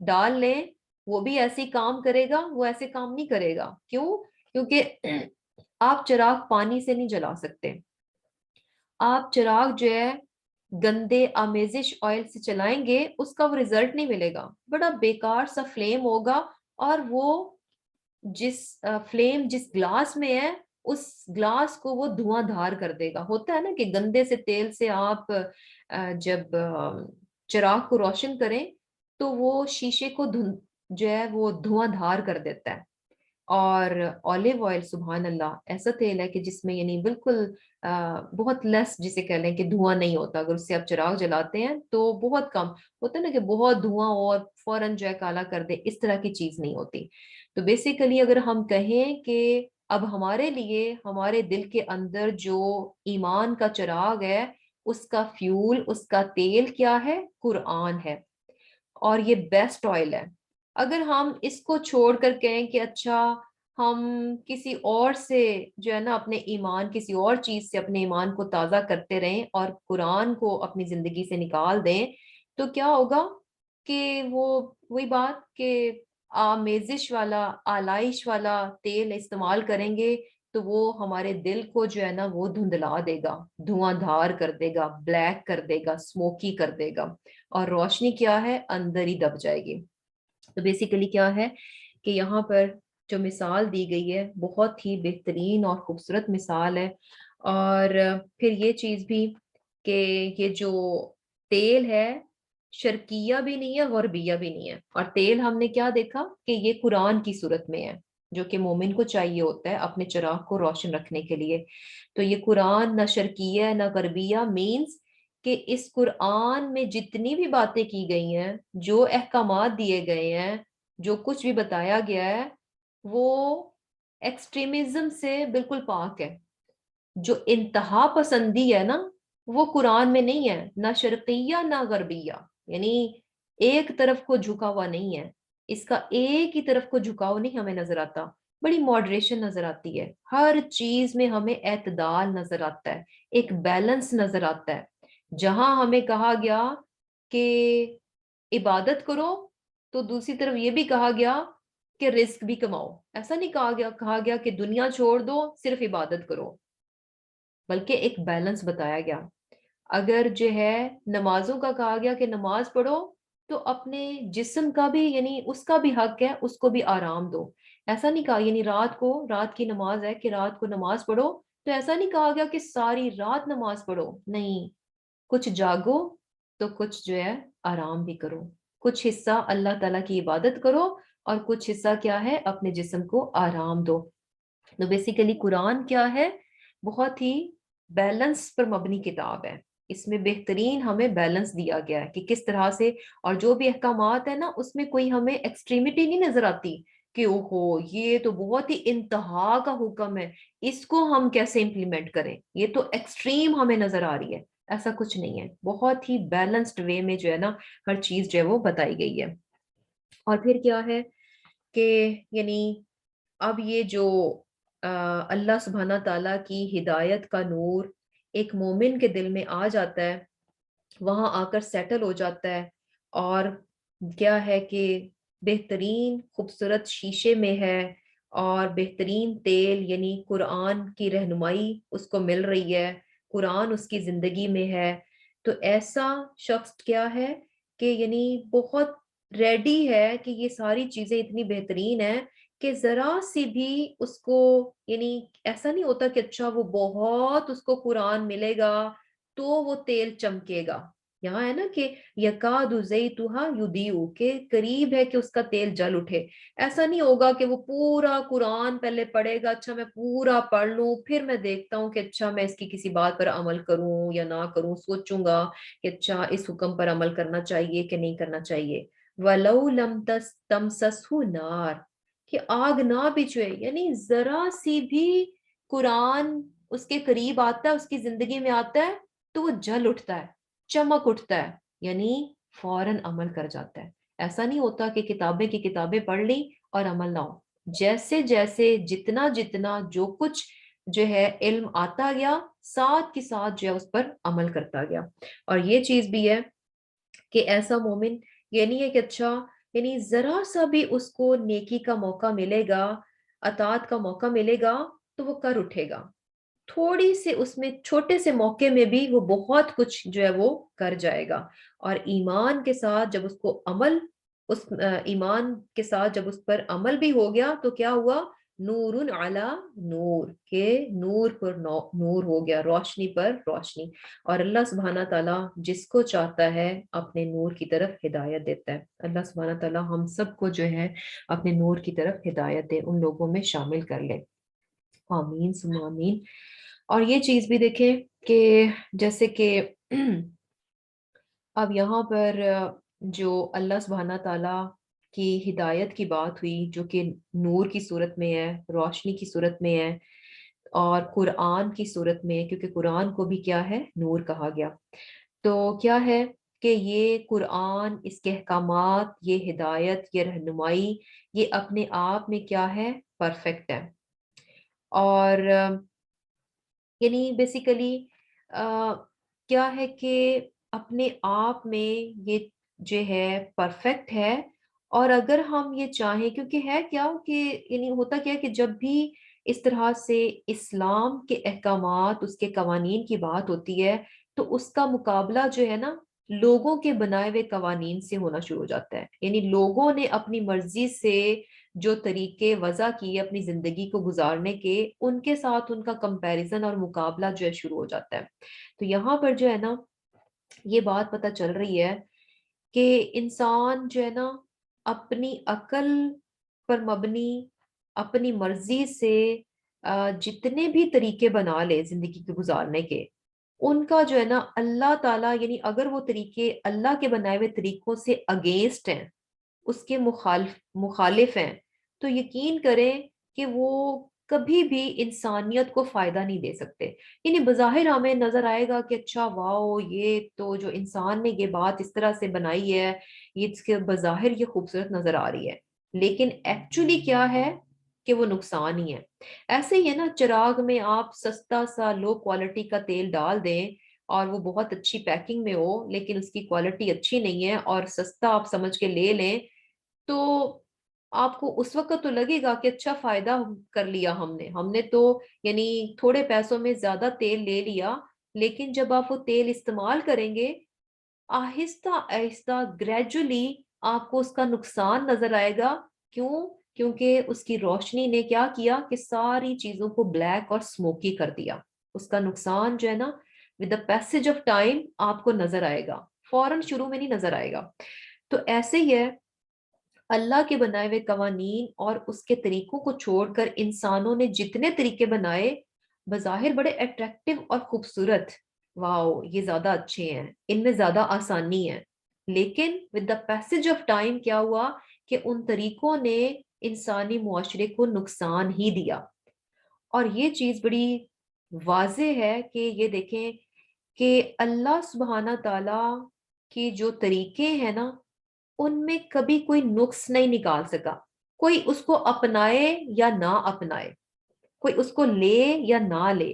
ڈال لیں، وہ بھی ایسے ہی کام کرے گا؟ وہ ایسے کام نہیں کرے گا. کیوں؟ کیونکہ آپ چراغ پانی سے نہیں جلا سکتے، آپ چراغ جو ہے گندے آمیزش آئل سے چلائیں گے اس کا وہ رزلٹ نہیں ملے گا، بڑا بیکار سا فلیم ہوگا، اور وہ جس فلیم جس گلاس میں ہے اس گلاس کو وہ دھواں دھار کر دے گا. ہوتا ہے نا کہ گندے سے تیل سے آپ جب چراغ کو روشن کریں تو وہ شیشے کو جو ہے وہ دھواں دھار کر دیتا ہے. اور اولیو آئل سبحان اللہ ایسا تیل ہے کہ جس میں یعنی بالکل بہت لیس جسے کہہ لیں کہ دھواں نہیں ہوتا، اگر اس سے آپ چراغ جلاتے ہیں تو بہت کم ہوتا ہے نا کہ بہت دھواں اور فوراً جو ہے کالا کر دے، اس طرح کی چیز نہیں ہوتی. تو بیسیکلی اگر ہم کہیں کہ اب ہمارے لیے ہمارے دل کے اندر جو ایمان کا چراغ ہے اس کا فیول، اس کا تیل کیا ہے؟ قرآن ہے، اور یہ بیسٹ آئل ہے. اگر ہم اس کو چھوڑ کر کہیں کہ اچھا ہم کسی اور سے جو ہے نا اپنے ایمان، کسی اور چیز سے اپنے ایمان کو تازہ کرتے رہیں اور قرآن کو اپنی زندگی سے نکال دیں، تو کیا ہوگا کہ وہی بات کہ آمیزش والا، آلائش والا تیل استعمال کریں گے تو وہ ہمارے دل کو جو ہے نا وہ دھندلا دے گا، دھواں دھار کر دے گا، بلیک کر دے گا، اسموکی کر دے گا، اور روشنی کیا ہے؟ اندر ہی دب جائے گی. تو بیسیکلی کیا ہے کہ یہاں پر جو مثال دی گئی ہے بہت ہی بہترین اور خوبصورت مثال ہے. اور پھر یہ چیز بھی کہ یہ جو تیل ہے شرقیہ بھی نہیں ہے، غربیہ بھی نہیں ہے. اور تیل ہم نے کیا دیکھا کہ یہ قرآن کی صورت میں ہے جو کہ مومن کو چاہیے ہوتا ہے اپنے چراغ کو روشن رکھنے کے لیے. تو یہ قرآن نہ شرقیہ نہ غربیہ مینز کہ اس قرآن میں جتنی بھی باتیں کی گئی ہیں، جو احکامات دیے گئے ہیں، جو کچھ بھی بتایا گیا ہے وہ ایکسٹریمزم سے بالکل پاک ہے. جو انتہا پسندی ہے نا وہ قرآن میں نہیں ہے، نہ شرقیہ نہ غربیہ، یعنی ایک طرف کو جھکا ہوا نہیں ہے. اس کا ایک ہی طرف کو جھکاؤ نہیں ہمیں نظر آتا، بڑی ماڈریشن نظر آتی ہے. ہر چیز میں ہمیں اعتدال نظر آتا ہے، ایک بیلنس نظر آتا ہے. جہاں ہمیں کہا گیا کہ عبادت کرو تو دوسری طرف یہ بھی کہا گیا کہ رزق بھی کماؤ. ایسا نہیں کہا گیا کہ دنیا چھوڑ دو صرف عبادت کرو، بلکہ ایک بیلنس بتایا گیا. اگر جو ہے نمازوں کا کہا گیا کہ نماز پڑھو تو اپنے جسم کا بھی یعنی اس کا بھی حق ہے، اس کو بھی آرام دو. ایسا نہیں کہا یعنی رات کی نماز ہے کہ رات کو نماز پڑھو، تو ایسا نہیں کہا گیا کہ ساری رات نماز پڑھو. نہیں، کچھ جاگو تو کچھ جو ہے آرام بھی کرو. کچھ حصہ اللہ تعالیٰ کی عبادت کرو اور کچھ حصہ کیا ہے اپنے جسم کو آرام دو. تو بیسیکلی قرآن کیا ہے، بہت ہی بیلنس پر مبنی کتاب ہے. اس میں بہترین ہمیں بیلنس دیا گیا ہے کہ کس طرح سے، اور جو بھی احکامات ہیں نا اس میں کوئی ہمیں ایکسٹریمٹی نہیں نظر آتی کہ اوہو یہ تو بہت ہی انتہا کا حکم ہے، اس کو ہم کیسے امپلیمنٹ کریں، یہ تو ایکسٹریم ہمیں نظر آ رہی ہے. ایسا کچھ نہیں ہے، بہت ہی بیلنسڈ وے میں جو ہے نا ہر چیز جو ہے وہ بتائی گئی ہے. اور پھر کیا ہے کہ یعنی اب یہ جو اللہ سبحانہ تعالیٰ کی ہدایت کا نور ایک مومن کے دل میں آ جاتا ہے، وہاں آ کر سیٹل ہو جاتا ہے، اور کیا ہے کہ بہترین خوبصورت شیشے میں ہے، اور بہترین تیل یعنی قرآن کی رہنمائی اس کو مل رہی ہے، قرآن اس کی زندگی میں ہے. تو ایسا شخص کیا ہے کہ یعنی بہت ریڈی ہے کہ یہ ساری چیزیں اتنی بہترین ہیں کہ ذرا سی بھی اس کو یعنی ایسا نہیں ہوتا کہ اچھا وہ بہت اس کو قرآن ملے گا تو وہ تیل چمکے گا. یہاں ہے نا کہ یکاد زیتھا یضیء، کہ قریب ہے کہ اس کا تیل جل اٹھے. ایسا نہیں ہوگا کہ وہ پورا قرآن پہلے پڑھے گا، اچھا میں پورا پڑھ لوں پھر میں دیکھتا ہوں کہ اچھا میں اس کی کسی بات پر عمل کروں یا نہ کروں، سوچوں گا کہ اچھا اس حکم پر عمل کرنا چاہیے کہ نہیں کرنا چاہیے. وَلَوْ لَمْ تَمْسَسْهُ نَارٌ، کہ آگ نہ بھی چھوئے، یعنی ذرا سی بھی قرآن اس کے قریب آتا ہے، اس کی زندگی میں آتا ہے تو وہ جل اٹھتا ہے، چمک اٹھتا ہے، یعنی فوراً عمل کر جاتا ہے. ایسا نہیں ہوتا کہ کتابیں کی کتابیں پڑھ لی اور عمل نہ ہو. جیسے جیسے جتنا جتنا جو کچھ جو ہے علم آتا گیا ساتھ کے ساتھ جو ہے اس پر عمل کرتا گیا. اور یہ چیز بھی ہے کہ ایسا مومن یہ نہیں ہے کہ اچھا یعنی ذرا سا بھی اس کو نیکی کا موقع ملے گا، اطاعت کا موقع ملے گا تو وہ کر اٹھے گا. تھوڑی سے اس میں چھوٹے سے موقع میں بھی وہ بہت کچھ جو ہے وہ کر جائے گا. اور ایمان کے ساتھ جب اس کو عمل ایمان کے ساتھ جب اس پر عمل بھی ہو گیا تو کیا ہوا، نور علی نور، کے نور پر نور ہو گیا، روشنی پر روشنی. اور اللہ سبحانہ تعالیٰ جس کو چاہتا ہے اپنے نور کی طرف ہدایت دیتا ہے. اللہ سبحانہ تعالیٰ ہم سب کو جو ہے اپنے نور کی طرف ہدایت دے، ان لوگوں میں شامل کر لے. آمین ثم آمین. اور یہ چیز بھی دیکھیں کہ جیسے کہ اب یہاں پر جو اللہ سبحانہ تعالیٰ کی ہدایت کی بات ہوئی جو کہ نور کی صورت میں ہے، روشنی کی صورت میں ہے، اور قرآن کی صورت میں، کیونکہ قرآن کو بھی کیا ہے نور کہا گیا. تو کیا ہے کہ یہ قرآن، اس کے احکامات، یہ ہدایت، یہ رہنمائی، یہ اپنے آپ میں کیا ہے پرفیکٹ ہے. اور یعنی بیسیکلی کیا ہے کہ اپنے آپ میں یہ جو ہے پرفیکٹ ہے. اور اگر ہم یہ چاہیں، کیونکہ ہے کیا کہ یعنی ہوتا کیا کہ جب بھی اس طرح سے اسلام کے احکامات، اس کے قوانین کی بات ہوتی ہے تو اس کا مقابلہ جو ہے نا لوگوں کے بنائے ہوئے قوانین سے ہونا شروع ہو جاتا ہے. یعنی لوگوں نے اپنی مرضی سے جو طریقے وضع کیے اپنی زندگی کو گزارنے کے، ان کے ساتھ ان کا کمپیریزن اور مقابلہ جو ہے شروع ہو جاتا ہے. تو یہاں پر جو ہے نا یہ بات پتہ چل رہی ہے کہ انسان جو ہے نا اپنی عقل پر مبنی، اپنی مرضی سے جتنے بھی طریقے بنا لے زندگی کے گزارنے کے، ان کا جو ہے نا اللہ تعالیٰ یعنی اگر وہ طریقے اللہ کے بنائے ہوئے طریقوں سے اگینسٹ ہیں، اس کے مخالف ہیں تو یقین کریں کہ وہ کبھی بھی انسانیت کو فائدہ نہیں دے سکتے. یعنی بظاہر ہمیں نظر آئے گا کہ اچھا واؤ یہ تو جو انسان نے یہ بات اس طرح سے بنائی ہے یہ اس کے بظاہر یہ خوبصورت نظر آ رہی ہے، لیکن ایکچولی کیا ہے کہ وہ نقصان ہی ہے. ایسے ہی ہے نا، چراغ میں آپ سستا سا لو کوالٹی کا تیل ڈال دیں اور وہ بہت اچھی پیکنگ میں ہو لیکن اس کی کوالٹی اچھی نہیں ہے اور سستا آپ سمجھ کے لے لیں، تو آپ کو اس وقت تو لگے گا کہ اچھا فائدہ کر لیا ہم نے تو یعنی تھوڑے پیسوں میں زیادہ تیل لے لیا. لیکن جب آپ وہ تیل استعمال کریں گے آہستہ آہستہ گریجولی آپ کو اس کا نقصان نظر آئے گا. کیوں؟ کیونکہ اس کی روشنی نے کیا کیا کہ ساری چیزوں کو بلیک اور سموکی کر دیا. اس کا نقصان جو ہے نا with the passage of time آپ کو نظر آئے گا، فوراً شروع میں نہیں نظر آئے گا. تو ایسے ہی ہے، اللہ کے بنائے ہوئے قوانین اور اس کے طریقوں کو چھوڑ کر انسانوں نے جتنے طریقے بنائے بظاہر بڑے اٹریکٹیو اور خوبصورت، واؤ یہ زیادہ اچھے ہیں، ان میں زیادہ آسانی ہے، لیکن with the passage of time کیا ہوا کہ ان طریقوں نے انسانی معاشرے کو نقصان ہی دیا. اور یہ چیز بڑی واضح ہے کہ یہ دیکھیں کہ اللہ سبحانہ تعالی کی جو طریقے ہیں نا ان میں کبھی کوئی نقص نہیں نکال سکا. کوئی اس کو اپنائے یا نہ اپنائے، کوئی اس کو لے یا نہ لے،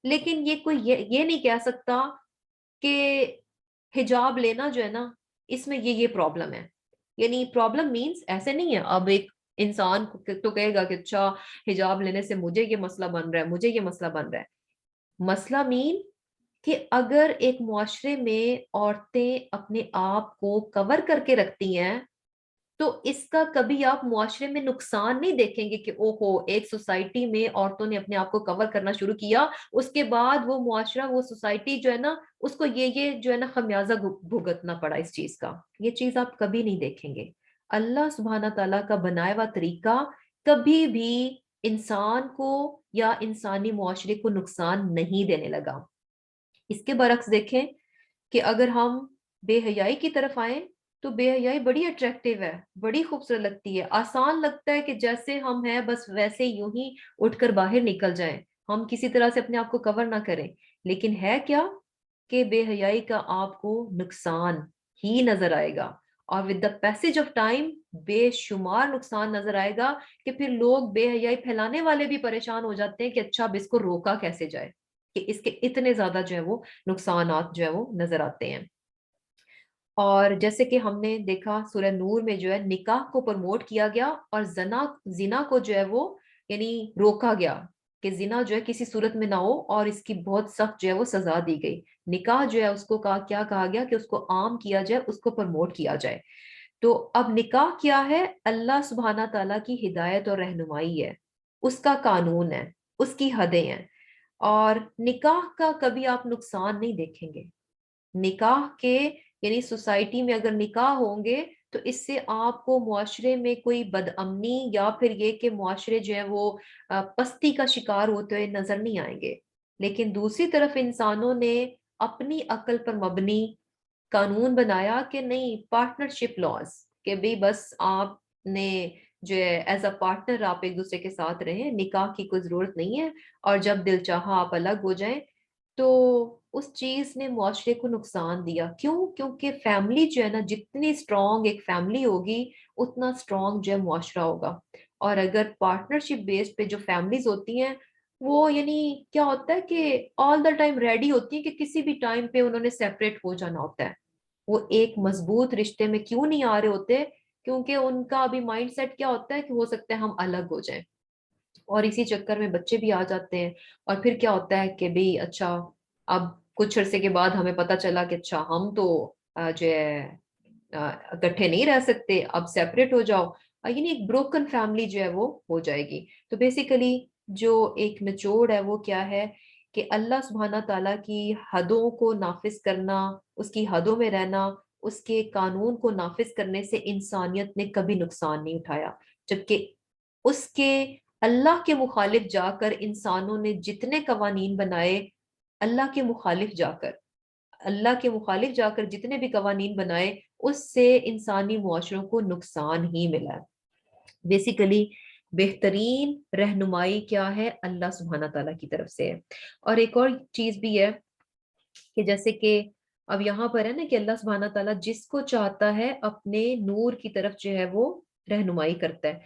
لیکن یہ کوئی یہ نہیں کہہ سکتا کہ حجاب لینا جو ہے نا اس میں یہ پرابلم ہے. یعنی پرابلم مینز ایسے نہیں ہے اب ایک انسان تو کہے گا کہ اچھا حجاب لینے سے مجھے یہ مسئلہ بن رہا ہے، مجھے یہ مسئلہ بن رہا ہے. مسئلہ مین کہ اگر ایک معاشرے میں عورتیں اپنے آپ کو کور کر کے رکھتی ہیں تو اس کا کبھی آپ معاشرے میں نقصان نہیں دیکھیں گے کہ او ہو ایک سوسائٹی میں عورتوں نے اپنے آپ کو کور کرنا شروع کیا، اس کے بعد وہ معاشرہ وہ سوسائٹی جو ہے نا اس کو یہ جو ہے نا خمیازہ بھگتنا پڑا اس چیز کا. یہ چیز آپ کبھی نہیں دیکھیں گے. اللہ سبحانہ تعالیٰ کا بنایا ہوا طریقہ کبھی بھی انسان کو یا انسانی معاشرے کو نقصان نہیں دینے لگا. اس کے برعکس دیکھیں کہ اگر ہم بے حیائی کی طرف آئیں تو بے حیائی بڑی اٹریکٹیو ہے، بڑی خوبصورت لگتی ہے، آسان لگتا ہے کہ جیسے ہم ہیں بس ویسے یوں ہی اٹھ کر باہر نکل جائیں، ہم کسی طرح سے اپنے آپ کو کور نہ کریں. لیکن ہے کیا کہ بے حیائی کا آپ کو نقصان ہی نظر آئے گا اور with the passage of time بے شمار نقصان نظر آئے گا کہ پھر لوگ بے حیائی پھیلانے والے بھی پریشان ہو جاتے ہیں کہ اچھا اب اس کو روکا کیسے جائے، کہ اس کے اتنے زیادہ جو ہے وہ نقصانات جو ہے وہ نظر آتے ہیں. اور جیسے کہ ہم نے دیکھا سورہ نور میں جو ہے نکاح کو پروموٹ کیا گیا اور زنا کو جو ہے وہ یعنی روکا گیا کہ زنا جو ہے کسی صورت میں نہ ہو اور اس کی بہت سخت جو ہے وہ سزا دی گئی. نکاح جو ہے اس کو کیا کہا گیا کہ اس کو عام کیا جائے، اس کو پروموٹ کیا جائے. تو اب نکاح کیا ہے؟ اللہ سبحانہ تعالیٰ کی ہدایت اور رہنمائی ہے، اس کا قانون ہے، اس کی حدیں ہیں. اور نکاح کا کبھی آپ نقصان نہیں دیکھیں گے. نکاح کے یعنی سوسائٹی میں اگر نکاح ہوں گے تو اس سے آپ کو معاشرے میں کوئی بد امنی یا پھر یہ کہ معاشرے جو ہے وہ پستی کا شکار ہوتے ہوئے نظر نہیں آئیں گے. لیکن دوسری طرف انسانوں نے اپنی عقل پر مبنی قانون بنایا کہ نہیں، پارٹنرشپ لاز، کہ بھی بس آپ نے جو ہے ایز اے پارٹنر آپ ایک دوسرے کے ساتھ رہیں، نکاح کی کوئی ضرورت نہیں ہے، اور جب دل چاہا آپ الگ ہو جائیں. تو اس چیز نے معاشرے کو نقصان دیا. کیوں؟ کیونکہ فیملی جو ہے نا جتنی اسٹرانگ ایک فیملی ہوگی اتنا اسٹرانگ جو ہے معاشرہ ہوگا. اور اگر پارٹنرشپ بیس پہ جو فیملیز ہوتی ہیں وہ یعنی کیا ہوتا ہے کہ آل دا ٹائم ریڈی ہوتی ہیں کہ کسی بھی ٹائم پہ انہوں نے سیپریٹ ہو جانا ہوتا ہے. وہ ایک مضبوط رشتے میں کیوں نہیں آ رہے ہوتے؟ کیونکہ ان کا ابھی مائنڈ سیٹ کیا ہوتا ہے کہ ہو سکتا ہے ہم الگ ہو جائیں، اور اسی چکر میں بچے بھی آ جاتے ہیں. اور پھر کیا ہوتا ہے کہ بھئی اچھا اب کچھ عرصے کے بعد ہمیں پتہ چلا کہ اچھا ہم تو جو ہے اکٹھے نہیں رہ سکتے، اب سیپریٹ ہو جاؤ. یعنی ایک بروکن فیملی جو ہے وہ ہو جائے گی. تو بیسیکلی جو ایک نچوڑ ہے وہ کیا ہے کہ اللہ سبحانہ تعالیٰ کی حدوں کو نافذ کرنا، اس کی حدوں میں رہنا، اس کے قانون کو نافذ کرنے سے انسانیت نے کبھی نقصان نہیں اٹھایا. جبکہ اس کے اللہ کے مخالف جا کر انسانوں نے جتنے قوانین بنائے، اللہ کے مخالف جا کر اللہ کے مخالف جا کر جتنے بھی قوانین بنائے اس سے انسانی معاشروں کو نقصان ہی ملا ہے۔ بیسیکلی بہترین رہنمائی کیا ہے؟ اللہ سبحانہ تعالیٰ کی طرف سے ہے۔ اور ایک اور چیز بھی ہے کہ جیسے کہ اب یہاں پر ہے نا کہ اللہ سبحانہ تعالیٰ جس کو چاہتا ہے اپنے نور کی طرف جو ہے وہ رہنمائی کرتا ہے۔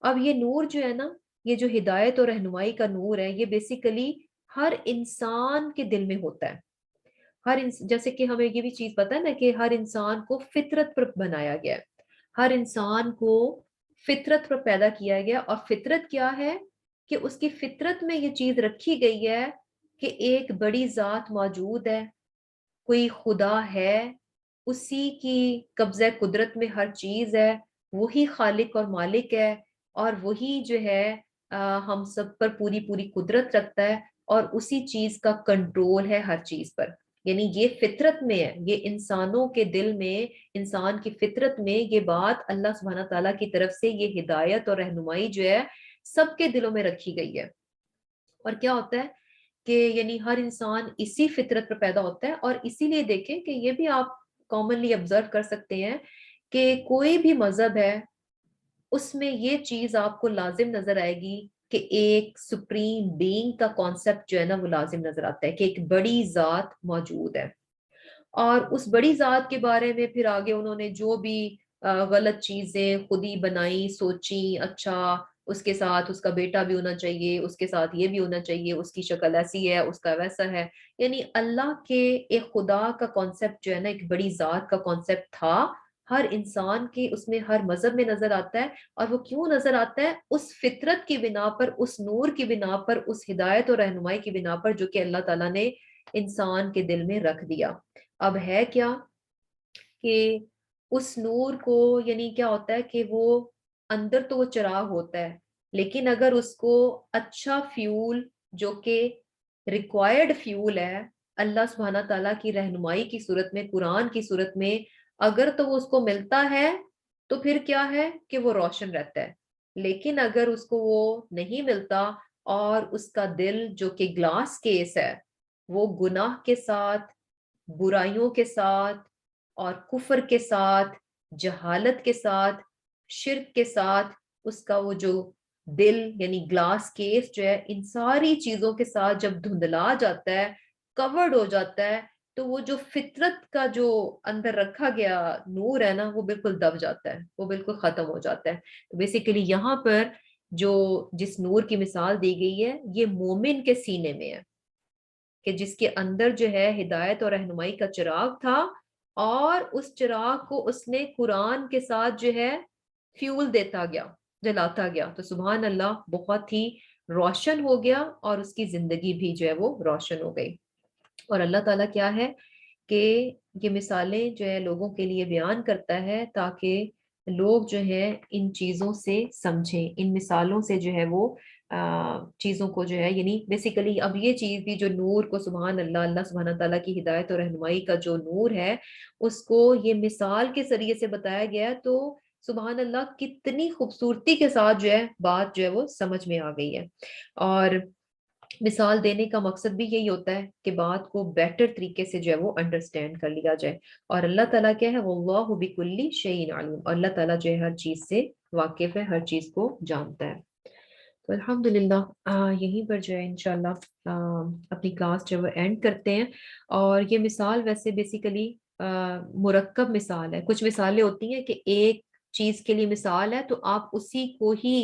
اب یہ نور جو ہے نا، یہ جو ہدایت اور رہنمائی کا نور ہے، یہ بیسیکلی ہر انسان کے دل میں ہوتا ہے۔ جیسے کہ ہمیں یہ بھی چیز پتا ہے نا کہ ہر انسان کو فطرت پر بنایا گیا ہے، ہر انسان کو فطرت پر پیدا کیا گیا، اور فطرت کیا ہے کہ اس کی فطرت میں یہ چیز رکھی گئی ہے کہ ایک بڑی ذات موجود ہے، کوئی خدا ہے، اسی کی قبضہ قدرت میں ہر چیز ہے، وہی خالق اور مالک ہے، اور وہی جو ہے ہم سب پر پوری پوری قدرت رکھتا ہے، اور اسی چیز کا کنٹرول ہے ہر چیز پر۔ یعنی یہ فطرت میں ہے، یہ انسانوں کے دل میں، انسان کی فطرت میں یہ بات اللہ سبحانہ تعالیٰ کی طرف سے یہ ہدایت اور رہنمائی جو ہے سب کے دلوں میں رکھی گئی ہے۔ اور کیا ہوتا ہے کہ یعنی ہر انسان اسی فطرت پر پیدا ہوتا ہے، اور اسی لیے دیکھیں کہ یہ بھی آپ کامنلی آبزرو کر سکتے ہیں کہ کوئی بھی مذہب ہے اس میں یہ چیز آپ کو لازم نظر آئے گی کہ ایک سپریم بینگ کا کانسیپٹ جو ہے نا وہ لازم نظر آتا ہے کہ ایک بڑی ذات موجود ہے، اور اس بڑی ذات کے بارے میں پھر آگے انہوں نے جو بھی غلط چیزیں خود ہی بنائی، سوچی، اچھا اس کے ساتھ اس کا بیٹا بھی ہونا چاہیے، اس کے ساتھ یہ بھی ہونا چاہیے، اس کی شکل ایسی ہے، اس کا ویسا ہے۔ یعنی اللہ کے ایک خدا کا کانسیپٹ جو ہے نا، ایک بڑی ذات کا کانسیپٹ تھا ہر انسان کے، اس میں ہر مذہب میں نظر آتا ہے، اور وہ کیوں نظر آتا ہے؟ اس فطرت کی بنا پر، اس نور کی بنا پر، اس ہدایت اور رہنمائی کی بنا پر جو کہ اللہ تعالیٰ نے انسان کے دل میں رکھ دیا۔ اب ہے کیا کہ اس نور کو یعنی کیا ہوتا ہے کہ وہ اندر تو وہ چراغ ہوتا ہے، لیکن اگر اس کو اچھا فیول جو کہ ریکوائرڈ فیول ہے اللہ سبحانہ تعالیٰ کی رہنمائی کی صورت میں، قرآن کی صورت میں، اگر تو وہ اس کو ملتا ہے تو پھر کیا ہے کہ وہ روشن رہتا ہے۔ لیکن اگر اس کو وہ نہیں ملتا اور اس کا دل جو کہ گلاس کیس ہے، وہ گناہ کے ساتھ، برائیوں کے ساتھ، اور کفر کے ساتھ، جہالت کے ساتھ، شرک کے ساتھ، اس کا وہ جو دل یعنی گلاس کیس جو ہے ان ساری چیزوں کے ساتھ جب دھندلا جاتا ہے، کورڈ ہو جاتا ہے، تو وہ جو فطرت کا جو اندر رکھا گیا نور ہے نا وہ بالکل دب جاتا ہے، وہ بالکل ختم ہو جاتا ہے۔ تو بیسیکلی یہاں پر جو جس نور کی مثال دی گئی ہے یہ مومن کے سینے میں ہے، کہ جس کے اندر جو ہے ہدایت اور رہنمائی کا چراغ تھا، اور اس چراغ کو اس نے قرآن کے ساتھ جو ہے فیول دیتا گیا، جلاتا گیا، تو سبحان اللہ بہت ہی روشن ہو گیا، اور اس کی زندگی بھی جو ہے وہ روشن ہو گئی۔ اور اللہ تعالیٰ کیا ہے کہ یہ مثالیں جو ہے لوگوں کے لیے بیان کرتا ہے تاکہ لوگ جو ہے ان چیزوں سے سمجھیں، ان مثالوں سے جو ہے وہ چیزوں کو جو ہے یعنی بیسیکلی اب یہ چیز بھی جو نور کو سبحان اللہ، اللہ سبحانہ تعالیٰ کی ہدایت اور رہنمائی کا جو نور ہے اس کو یہ مثال کے ذریعے سے بتایا گیا، تو سبحان اللہ کتنی خوبصورتی کے ساتھ جو ہے بات جو ہے وہ سمجھ میں آ گئی ہے۔ اور مثال دینے کا مقصد بھی یہی ہوتا ہے کہ بات کو بیٹر طریقے سے جو ہے وہ انڈرسٹینڈ کر لیا جائے۔ اور اللہ تعالیٰ کیا ہے؟ واللہ بکل شیء علیم، اور اللہ تعالیٰ جو ہے ہر چیز سے واقف ہے، ہر چیز کو جانتا ہے۔ تو الحمدللہ یہیں پر جو ہے انشاءاللہ اپنی کلاس جو ہے وہ اینڈ کرتے ہیں۔ اور یہ مثال ویسے بیسیکلی مرکب مثال ہے، کچھ مثالیں ہوتی ہیں کہ ایک چیز کے لیے مثال ہے تو آپ اسی کو ہی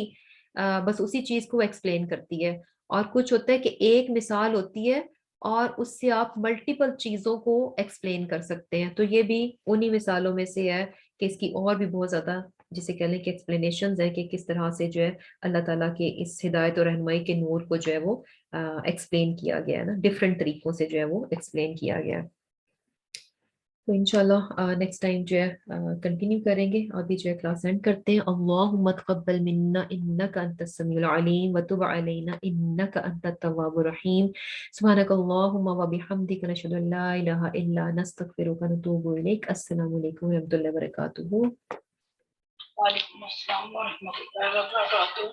بس اسی چیز کو ایکسپلین کرتی ہے، اور کچھ ہوتا ہے کہ ایک مثال ہوتی ہے اور اس سے آپ ملٹیپل چیزوں کو ایکسپلین کر سکتے ہیں۔ تو یہ بھی انہی مثالوں میں سے ہے کہ اس کی اور بھی بہت زیادہ جسے کہہ لیں کہ ایکسپلینیشنز ہیں کہ کس طرح سے جو ہے اللہ تعالیٰ کے اس ہدایت اور رہنمائی کے نور کو جو ہے وہ ایکسپلین کیا گیا ہے نا، ڈفرینٹ طریقوں سے جو ہے وہ ایکسپلین کیا گیا ہے۔ تو انشاءاللہ نیکسٹ ٹائم جو ہے کنٹینیو کریں گے، ابھی جو ہے کلاس اینڈ کرتے ہیں۔ اللہم تقبل منا انک انت السمیع العلیم وتب علینا انک انت التواب الرحیم، سبحانک اللہم وبحمدک نشہد ان لا الہ الا انت نستغفرک ونتوب الیک۔ السلام علیکم ورحمۃ اللہ وبرکاتہ۔ وعلیکم السلام ورحمۃ اللہ وبرکاتہ۔